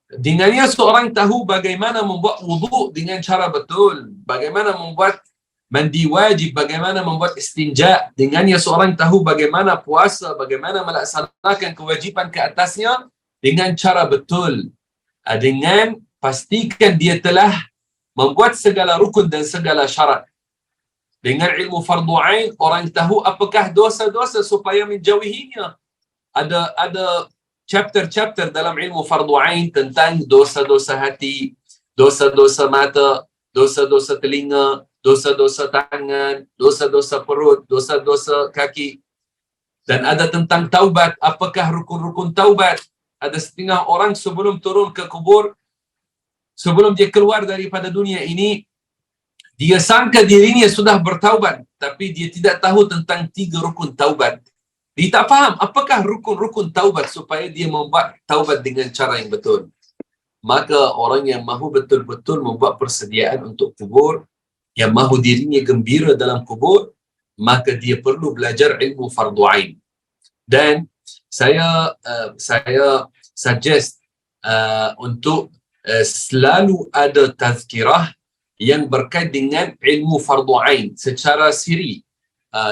Dengannya seorang tahu bagaimana membuat wuduk dengan cara betul, bagaimana membuat mandi wajib, bagaimana membuat istinja. Dengannya seorang tahu bagaimana puasa, bagaimana melaksanakan kewajipan ke atasnya dengan cara betul. Dengan pastikan dia telah membuat segala rukun dan segala syarat. Dengan ilmu fardu ain, orang tahu apakah dosa-dosa supaya menjauhinya. Ada chapter-chapter dalam ilmu fardu ain tentang dosa-dosa hati, dosa-dosa mata, dosa-dosa telinga, dosa-dosa tangan, dosa-dosa perut, dosa-dosa kaki. Dan ada tentang taubat, apakah rukun-rukun taubat. Ada setengah orang sebelum turun ke kubur, sebelum dia keluar daripada dunia ini, dia sangka dirinya sudah bertaubat, tapi dia tidak tahu tentang 3 rukun taubat. Dia tak faham apakah rukun-rukun taubat supaya dia membuat taubat dengan cara yang betul. Maka orang yang mahu betul-betul membuat persediaan untuk kubur, yang mahu dirinya gembira dalam kubur, maka dia perlu belajar ilmu fardu ain. Dan saya suggest untuk selalu ada tazkirah yang berkait dengan ilmu fardu ain secara siri.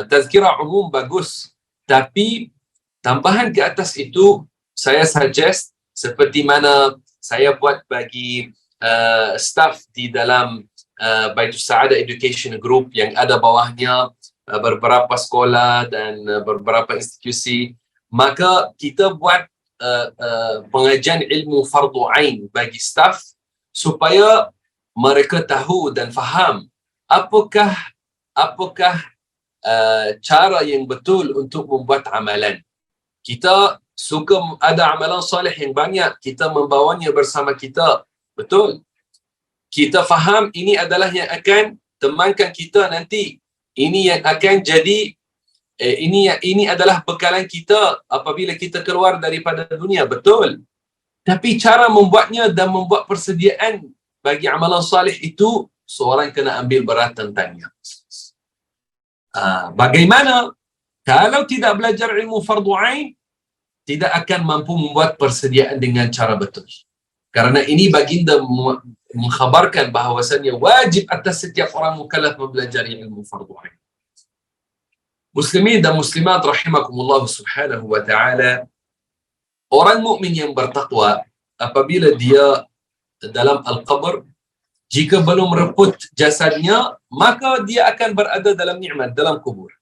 Tazkirah umum bagus, tapi tambahan ke atas itu saya suggest seperti mana saya buat bagi staff di dalam Baitus Sa'adah Education Group yang ada bawahnya beberapa sekolah dan beberapa institusi. Maka kita buat pengajian ilmu fardu ain bagi staff supaya mereka tahu dan faham apakah cara yang betul untuk membuat amalan. Kita suka ada amalan soleh yang banyak, kita membawanya bersama kita. Betul. Kita faham ini adalah yang akan temankan kita nanti. Ini yang akan jadi ini adalah bekalan kita apabila kita keluar daripada dunia. Betul. Tapi cara membuatnya dan membuat persediaan bagi amalan soleh itu seorang kena ambil berat tentangnya. Bagaimana kalau tidak belajar ilmu fardu ain, tidak akan mampu membuat persediaan dengan cara betul. Karena ini baginda mengkhabarkan bahawasanya wajib atas setiap orang mukallaf mempelajari ilmu fardu ain. Muslimin dan muslimat rahimakumullah subhanahu wa ta'ala, orang mukmin yang bertakwa apabila dia dalam al-qabr, jika belum reput jasadnya, maka dia akan berada dalam nikmat, dalam kubur.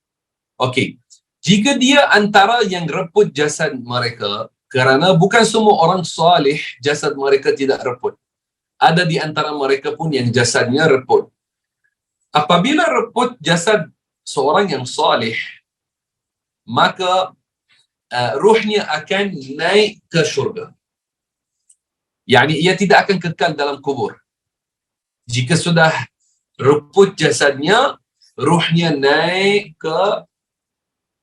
Okey. Jika dia antara yang reput jasad mereka, kerana bukan semua orang soleh jasad mereka tidak reput. Ada di antara mereka pun yang jasadnya reput. Apabila reput jasad seorang yang soleh, maka ruhnya akan naik ke syurga. Yani ia tidak akan kekal dalam kubur. Jika sudah reput jasadnya, ruhnya naik ke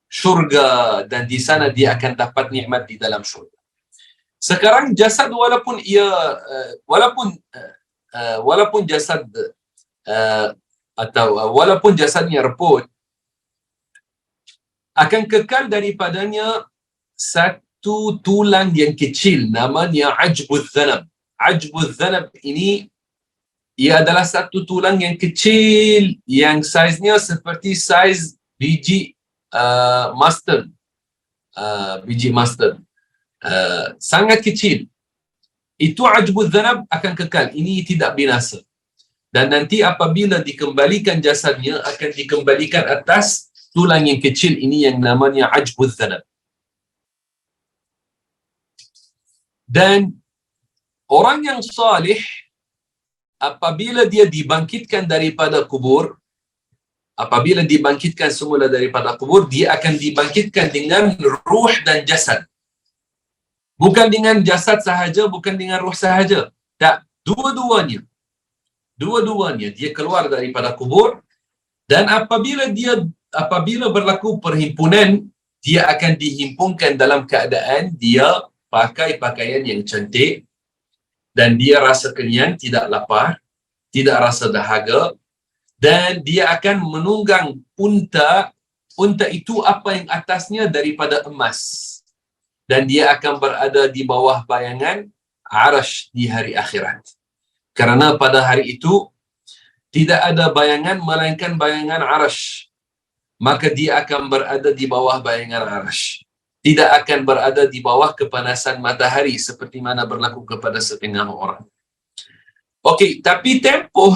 syurga dan di sana dia akan dapat nikmat di dalam syurga. Sekarang jasad walaupun jasad walaupun jasadnya reput, akan kekal daripadanya satu tulang yang kecil namanya ajbuz zanab. Ajbuz zanab ini ia adalah satu tulang yang kecil yang saiznya seperti saiz biji mustard. Biji mustard. Sangat kecil. Itu ajbuz zanab akan kekal. Ini tidak binasa. Dan nanti apabila dikembalikan jasadnya akan dikembalikan atas tulang yang kecil ini yang namanya ajbuz zanab. Dan orang yang salih apabila dia dibangkitkan daripada kubur, apabila dibangkitkan semula daripada kubur, dia akan dibangkitkan dengan ruh dan jasad. Bukan dengan jasad sahaja, bukan dengan ruh sahaja. Tak, dua-duanya. Dua-duanya dia keluar daripada kubur, dan apabila berlaku perhimpunan, dia akan dihimpunkan dalam keadaan dia pakai pakaian yang cantik, dan dia rasa kenyang, tidak lapar, tidak rasa dahaga, dan dia akan menunggang unta itu apa yang atasnya daripada emas, dan dia akan berada di bawah bayangan arash di hari akhirat. Kerana pada hari itu tidak ada bayangan melainkan bayangan arash, maka dia akan berada di bawah bayangan arash, tidak akan berada di bawah kepanasan matahari seperti mana berlaku kepada setengah orang. Okey, tapi tempoh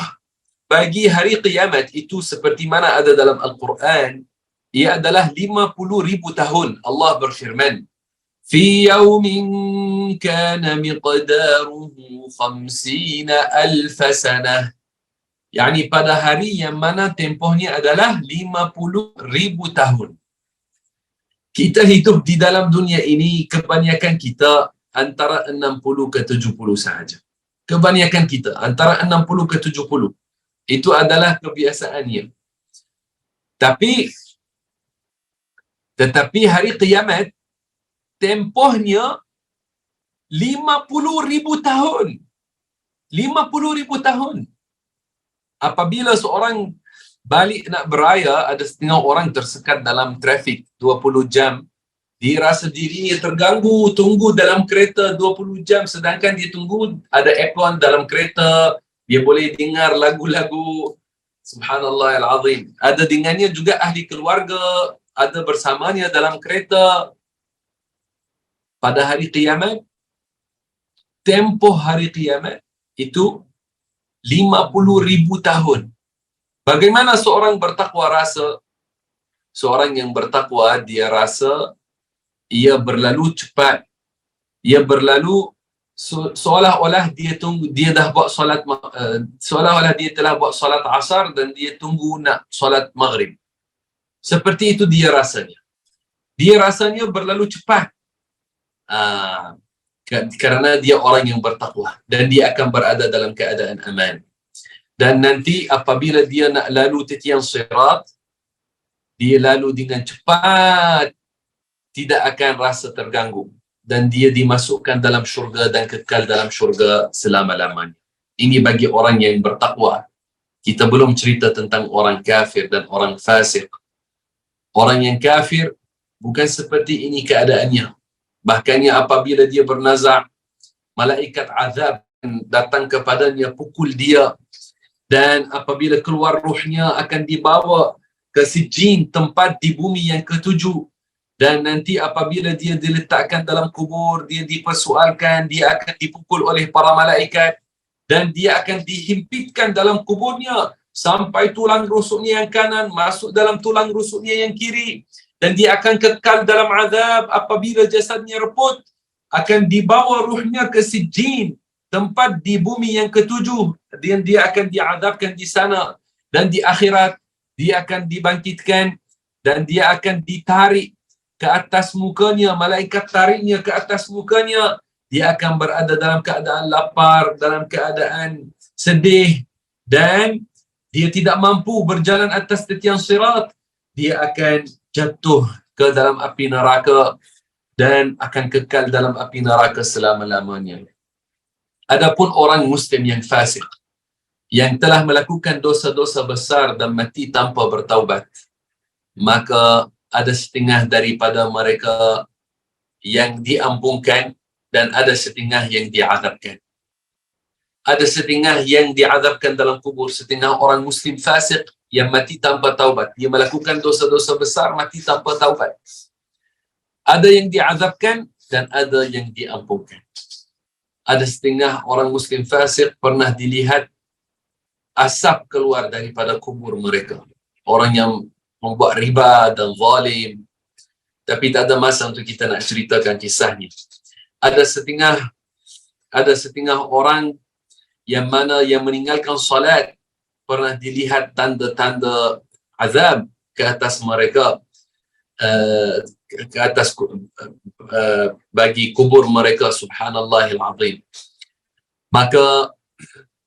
bagi hari kiamat itu seperti mana ada dalam Al-Quran, ia adalah 50,000 tahun. Allah berfirman, fi yawmin kana miqdaruhu 50,000 sanah. Yani pada hari yang mana tempohnya adalah 50,000 tahun. Kita hidup di dalam dunia ini, kebanyakan kita antara 60 ke 70 sahaja. Kebanyakan kita antara 60 ke 70. Itu adalah kebiasaannya. Tetapi hari kiamat, tempohnya 50,000 tahun. 50,000 tahun. Apabila seorang balik nak beraya, ada setengah orang tersekat dalam trafik 20 jam. Dia rasa dirinya terganggu, tunggu dalam kereta 20 jam, sedangkan dia tunggu ada aircon dalam kereta, dia boleh dengar lagu-lagu. Subhanallah al-azim. Ada dengannya juga ahli keluarga, ada bersamanya dalam kereta. Pada hari kiamat, tempoh hari kiamat itu 50,000 tahun. Bagaimana seorang bertakwa rasa? Seorang yang bertakwa, dia rasa ia berlalu cepat. Ia berlalu seolah-olah dia tunggu, dia dah buat solat, seolah-olah dia telah buat solat asar dan dia tunggu nak solat maghrib. Seperti itu dia rasanya. Dia rasanya berlalu cepat. Kerana dia orang yang bertakwa dan dia akan berada dalam keadaan aman. Dan nanti apabila dia nak lalu titian sirat, dia lalu dengan cepat, tidak akan rasa terganggu, dan dia dimasukkan dalam syurga dan kekal dalam syurga selama-lamanya. Ini bagi orang yang bertakwa. Kita belum cerita tentang orang kafir dan orang fasik. Orang yang kafir bukan seperti ini keadaannya. Bahkannya apabila dia bernazak, malaikat azab datang kepadanya, pukul dia, dan apabila keluar ruhnya akan dibawa ke Sijin, tempat di bumi yang ketujuh. Dan nanti apabila dia diletakkan dalam kubur, dia dipersoalkan, dia akan dipukul oleh para malaikat, dan dia akan dihimpitkan dalam kuburnya sampai tulang rusuknya yang kanan masuk dalam tulang rusuknya yang kiri, dan dia akan kekal dalam azab. Apabila jasadnya reput, akan dibawa ruhnya ke Sijin, tempat di bumi yang ketujuh, dan dia akan diazabkan di sana. Dan di akhirat dia akan dibangkitkan dan dia akan ditarik ke atas mukanya, malaikat tariknya ke atas mukanya. Dia akan berada dalam keadaan lapar, dalam keadaan sedih, dan dia tidak mampu berjalan atas titian sirat. Dia akan jatuh ke dalam api neraka dan akan kekal dalam api neraka selama-lamanya. Adapun orang Muslim yang fasik, yang telah melakukan dosa-dosa besar dan mati tanpa bertaubat, maka ada setengah daripada mereka yang diampunkan dan ada setengah yang diazabkan. Ada setengah yang diazabkan dalam kubur, setengah orang Muslim fasik yang mati tanpa taubat. Dia melakukan dosa-dosa besar, mati tanpa taubat. Ada yang diazabkan dan ada yang diampunkan. Ada setengah orang Muslim fasik pernah dilihat asap keluar daripada kubur mereka. Orang yang membuat riba dan zalim. Tapi tak ada masa untuk kita nak ceritakan kisahnya. Ada setengah orang yang mana yang meninggalkan salat pernah dilihat tanda-tanda azab ke atas mereka, ke atas bagi kubur mereka. Subhanallahil azim. Maka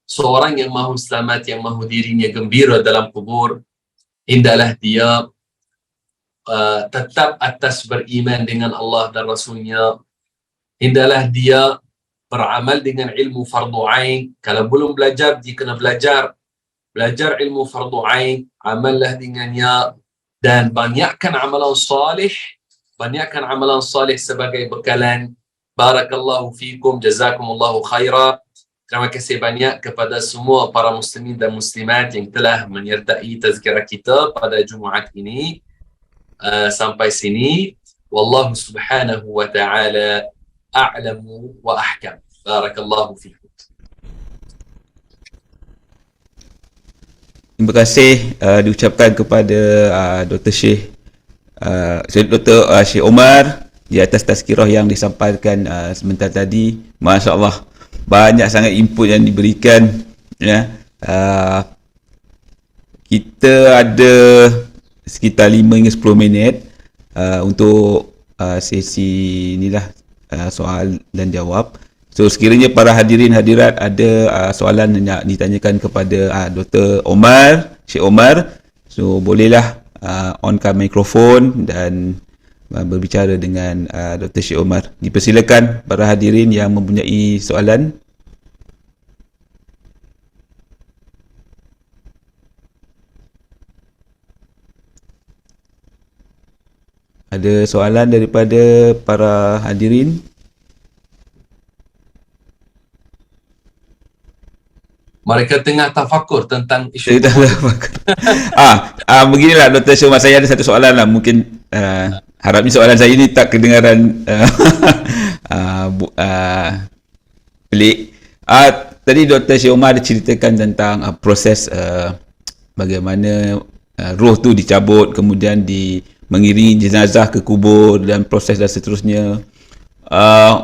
seorang yang mahu selamat, yang mahu dirinya gembira dalam kubur, hendaklah dia tetap atas beriman dengan Allah dan Rasulnya. Hendaklah dia beramal dengan ilmu fardu ain. Kalau belum belajar, dia kena belajar ilmu fardu ain, amallah dengannya, dan banyakkan amalan salih sebagai bekalan. Barakallahu fikum, jazakumullahu khaira. Terima kasih banyak kepada semua para muslimin dan muslimat yang telah menyertai tazkirah kita pada Jumaat ini. Sampai sini, wallahu subhanahu wa ta'ala a'lamu wa ahkam. Barakallahu fikum. Terima kasih diucapkan kepada Dr. Syekh Syekh Omar di atas tazkirah yang disampaikan sebentar tadi. Masya Allah, banyak sangat input yang diberikan, ya. Kita ada sekitar 5 hingga 10 minit untuk sesi inilah, soal dan jawab. So sekiranya para hadirin hadirat ada soalan yang nak ditanyakan kepada Dr. Omar, Syekh Omar, so bolehlah onkan mikrofon dan berbicara dengan Dr. Syekh Omar. Dipersilakan para hadirin yang mempunyai soalan. Ada soalan daripada para hadirin? Mereka tengah tafakur tentang isu beginilah Dr. Syekh Omar, saya ada satu soalan lah. Mungkin harapnya soalan saya ni tak kedengaran pelik. Tadi Dr. Syekh Omar ceritakan tentang proses bagaimana roh tu dicabut, kemudian mengiringi jenazah ke kubur dan proses dan seterusnya.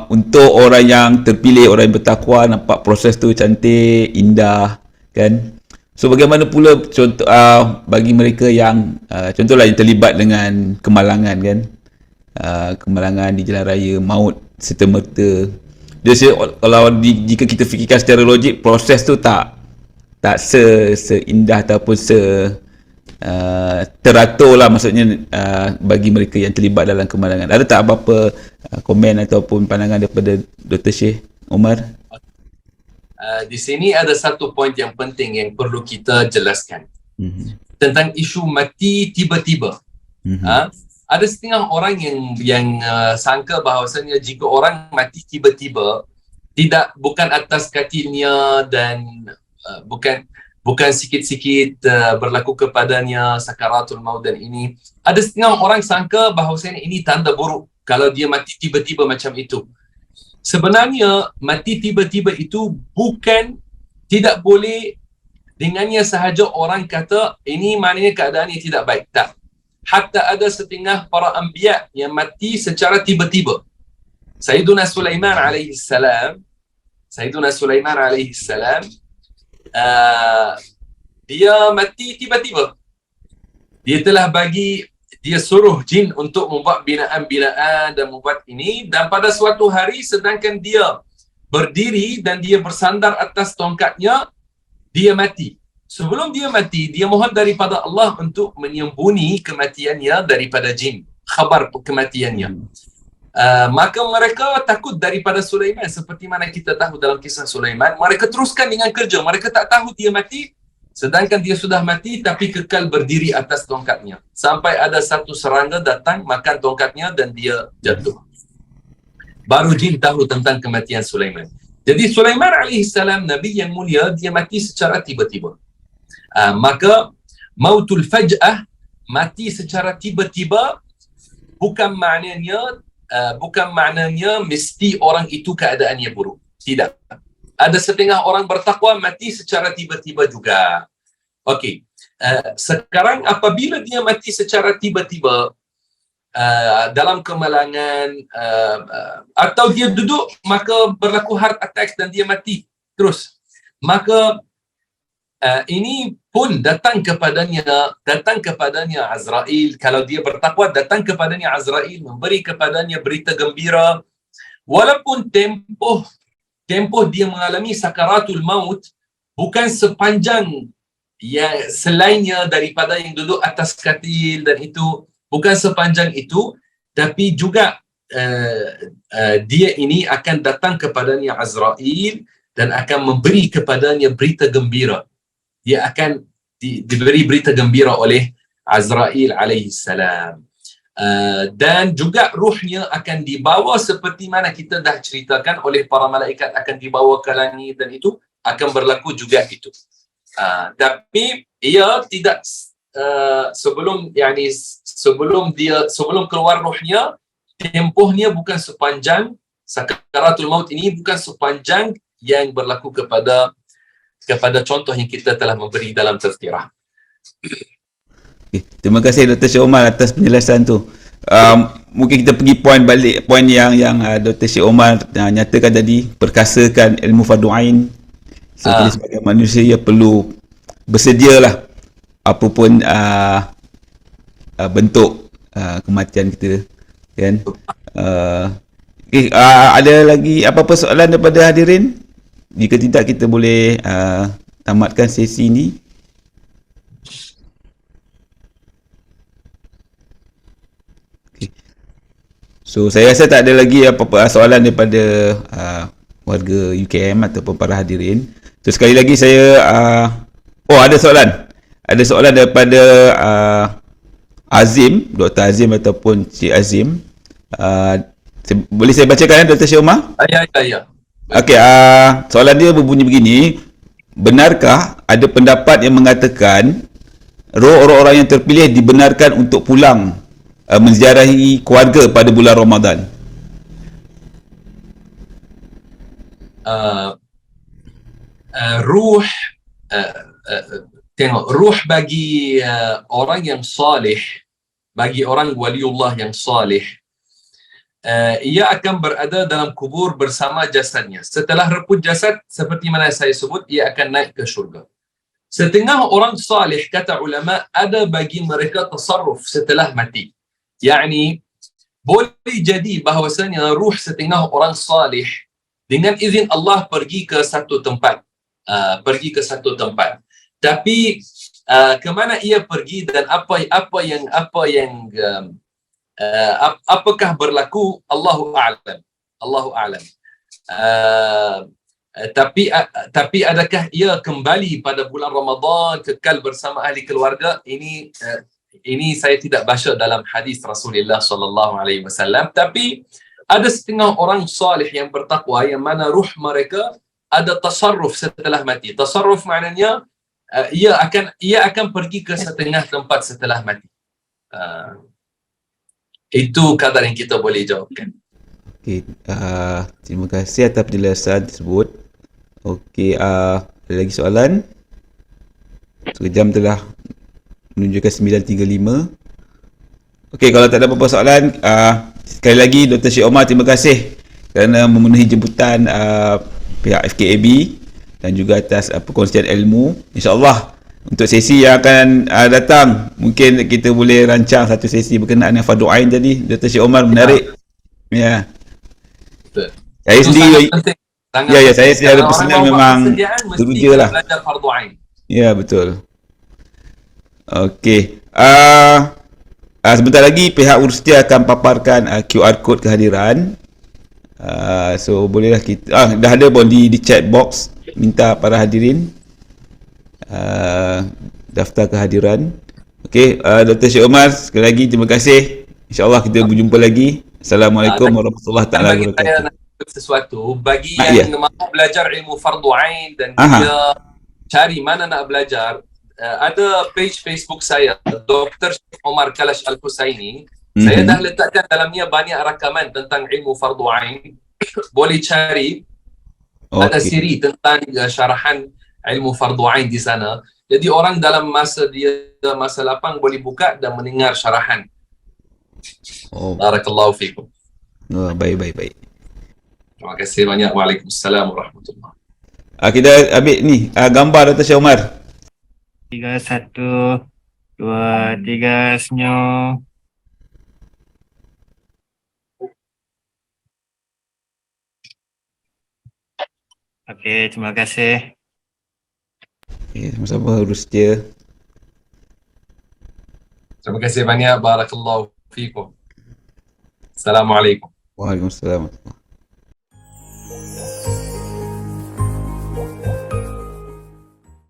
Untuk orang yang terpilih, orang yang bertakwa, nampak proses tu cantik, indah, kan? So bagaimana pula contoh bagi mereka yang contohlah yang terlibat dengan kemalangan, kan? Kemalangan di jalan raya, maut serta-merta. Kalau jika kita fikirkan secara logik, proses tu tak seindah ataupun teratur lah, maksudnya bagi mereka yang terlibat dalam kemalangan. Ada tak apa-apa komen ataupun pandangan daripada Dr. Syekh Omar? Di sini ada satu poin yang penting yang perlu kita jelaskan tentang isu mati tiba-tiba. Ada setengah orang yang sangka bahawasanya jika orang mati tiba-tiba, bukan atas katilnya dan bukan sikit-sikit berlaku kepadanya sakaratul maut dan ini. Ada setengah orang sangka bahawasanya ini tanda buruk kalau dia mati tiba-tiba macam itu. Sebenarnya mati tiba-tiba itu tidak boleh dengannya sahaja orang kata ini maknanya keadaan yang tidak baik. Tak. Hatta ada setengah para anbiya yang mati secara tiba-tiba. Sayyiduna Sulaiman alaihi salam dia mati tiba-tiba. Dia suruh jin untuk membuat binaan-binaan dan membuat ini, dan pada suatu hari sedangkan dia berdiri dan dia bersandar atas tongkatnya, dia mati. Sebelum dia mati, dia mohon daripada Allah untuk menyembunyi kematiannya daripada jin, khabar kematiannya. Maka mereka takut daripada Sulaiman, seperti mana kita tahu dalam kisah Sulaiman. Mereka teruskan dengan kerja, mereka tak tahu dia mati, sedangkan dia sudah mati tapi kekal berdiri atas tongkatnya. Sampai ada satu serangga datang makan tongkatnya dan dia jatuh. Baru jin tahu tentang kematian Sulaiman. Jadi Sulaiman alaihissalam, Nabi yang mulia, dia mati secara tiba-tiba. Maka mautul faj'ah, mati secara tiba-tiba, bukan maknanya mesti orang itu keadaannya buruk. Tidak. Ada setengah orang bertakwa mati secara tiba-tiba juga. Okey. Sekarang apabila dia mati secara tiba-tiba dalam kemalangan atau dia duduk maka berlaku heart attack dan dia mati terus, maka ini pun datang kepadanya Azrail. Kalau dia bertakwa, datang kepadanya Azrail, memberi kepadanya berita gembira. Walaupun tempoh dia mengalami sakaratul maut bukan sepanjang selainnya daripada yang duduk atas katil dan itu, bukan sepanjang itu, tapi juga dia ini akan datang kepadanya Azrail dan akan memberi kepadanya berita gembira. Dia akan diberi berita gembira oleh Azrail alaihi salam. Dan juga ruhnya akan dibawa seperti mana kita dah ceritakan oleh para malaikat, akan dibawa ke langit, dan itu akan berlaku juga itu. Tapi ia tidak sebelum keluar ruhnya, tempohnya bukan sepanjang sakaratul maut ini, bukan sepanjang yang berlaku kepada contoh yang kita telah memberi dalam tazkirah. Okay. Terima kasih Dr. Syed Omar atas penjelasan tu. Mungkin kita pergi poin yang Dr. Syed Omar nyatakan tadi, perkasakan ilmu fardu ain. So, kita sebagai manusia perlu bersedialah apapun bentuk kematian kita, kan? Ada lagi apa-apa soalan daripada hadirin? Jika tidak, kita boleh tamatkan sesi ini. Okay. So saya rasa tak ada lagi apa-apa soalan daripada warga UKM ataupun para hadirin. So sekali lagi saya ada soalan daripada Azim, Dr. Azim ataupun Cik Azim. Boleh saya bacakan Dr. Syed Omar? Ya. Okey, soalan dia berbunyi begini. Benarkah ada pendapat yang mengatakan roh orang-orang yang terpilih dibenarkan untuk pulang menziarahi keluarga pada bulan Ramadan? Ruh bagi orang yang salih, bagi orang waliullah yang salih, ia akan berada dalam kubur bersama jasadnya. Setelah reput jasad, seperti mana saya sebut, ia akan naik ke syurga. Setengah orang salih, kata ulama, ada bagi mereka tasarruf setelah mati. Yani boleh jadi bahawasanya ruh setengah orang salih dengan izin Allah pergi ke satu tempat, tapi ke mana ia pergi dan apa yang apakah berlaku, Allahu a'lam. Tapi adakah ia kembali pada bulan Ramadan kekal bersama ahli keluarga? Ini saya tidak baca dalam hadis Rasulullah sallallahu alaihi wasallam, tapi ada setengah orang salih yang bertakwa yang mana ruh mereka ada tasarruf setelah mati. Tasarruf maknanya ia akan pergi ke setengah tempat setelah mati. Itu kadar yang kita boleh jawabkan. Okey, terima kasih atas penjelasan tersebut. Okey, ada lagi soalan? Jam telah menunjukkan 9.35. Okey, kalau tak ada apa-apa soalan, sekali lagi Dr. Syed Omar, terima kasih kerana memenuhi jemputan pihak FKAB dan juga atas perkongsian ilmu. InsyaAllah untuk sesi yang akan datang, mungkin kita boleh rancang satu sesi berkenaan dengan fardu ain tadi. Dr. Syed Omar menarik. Ya. Saya sendiri, saya secara personal memang teruja lah. Ya, betul. Okey. Sebentar lagi pihak Urustia akan paparkan QR code kehadiran. So bolehlah kita dah ada pun di chat box, minta para hadirin daftar kehadiran. Okey, Dr. Syed Omar, sekali lagi terima kasih. InsyaAllah kita berjumpa lagi. Assalamualaikum warahmatullahi taala wabarakatuh. Sesuatu bagi yang mahu belajar ilmu fardu ain dan dia cari mana nak belajar, ada page Facebook saya, Dr. Omar Kalash Al-Husaini. Saya dah letakkan dalamnya banyak rakaman tentang ilmu fardu ain. Boleh cari. Ada siri tentang syarahan ilmu fardu ain di sana. Jadi orang dalam masa lapang boleh buka dan mendengar syarahan. Barakallahu fikum. Baik. Terima kasih banyak. Waalaikumsalam warahmatullahi. Kita ambil ni gambar Dr. Syah Umar. 3, 1, 2, 3, senyum. Okey, terima kasih. Okay, sama-sama urus dia. Terima kasih banyak. Barakallahu fikum. Assalamualaikum. Waalaikumsalam.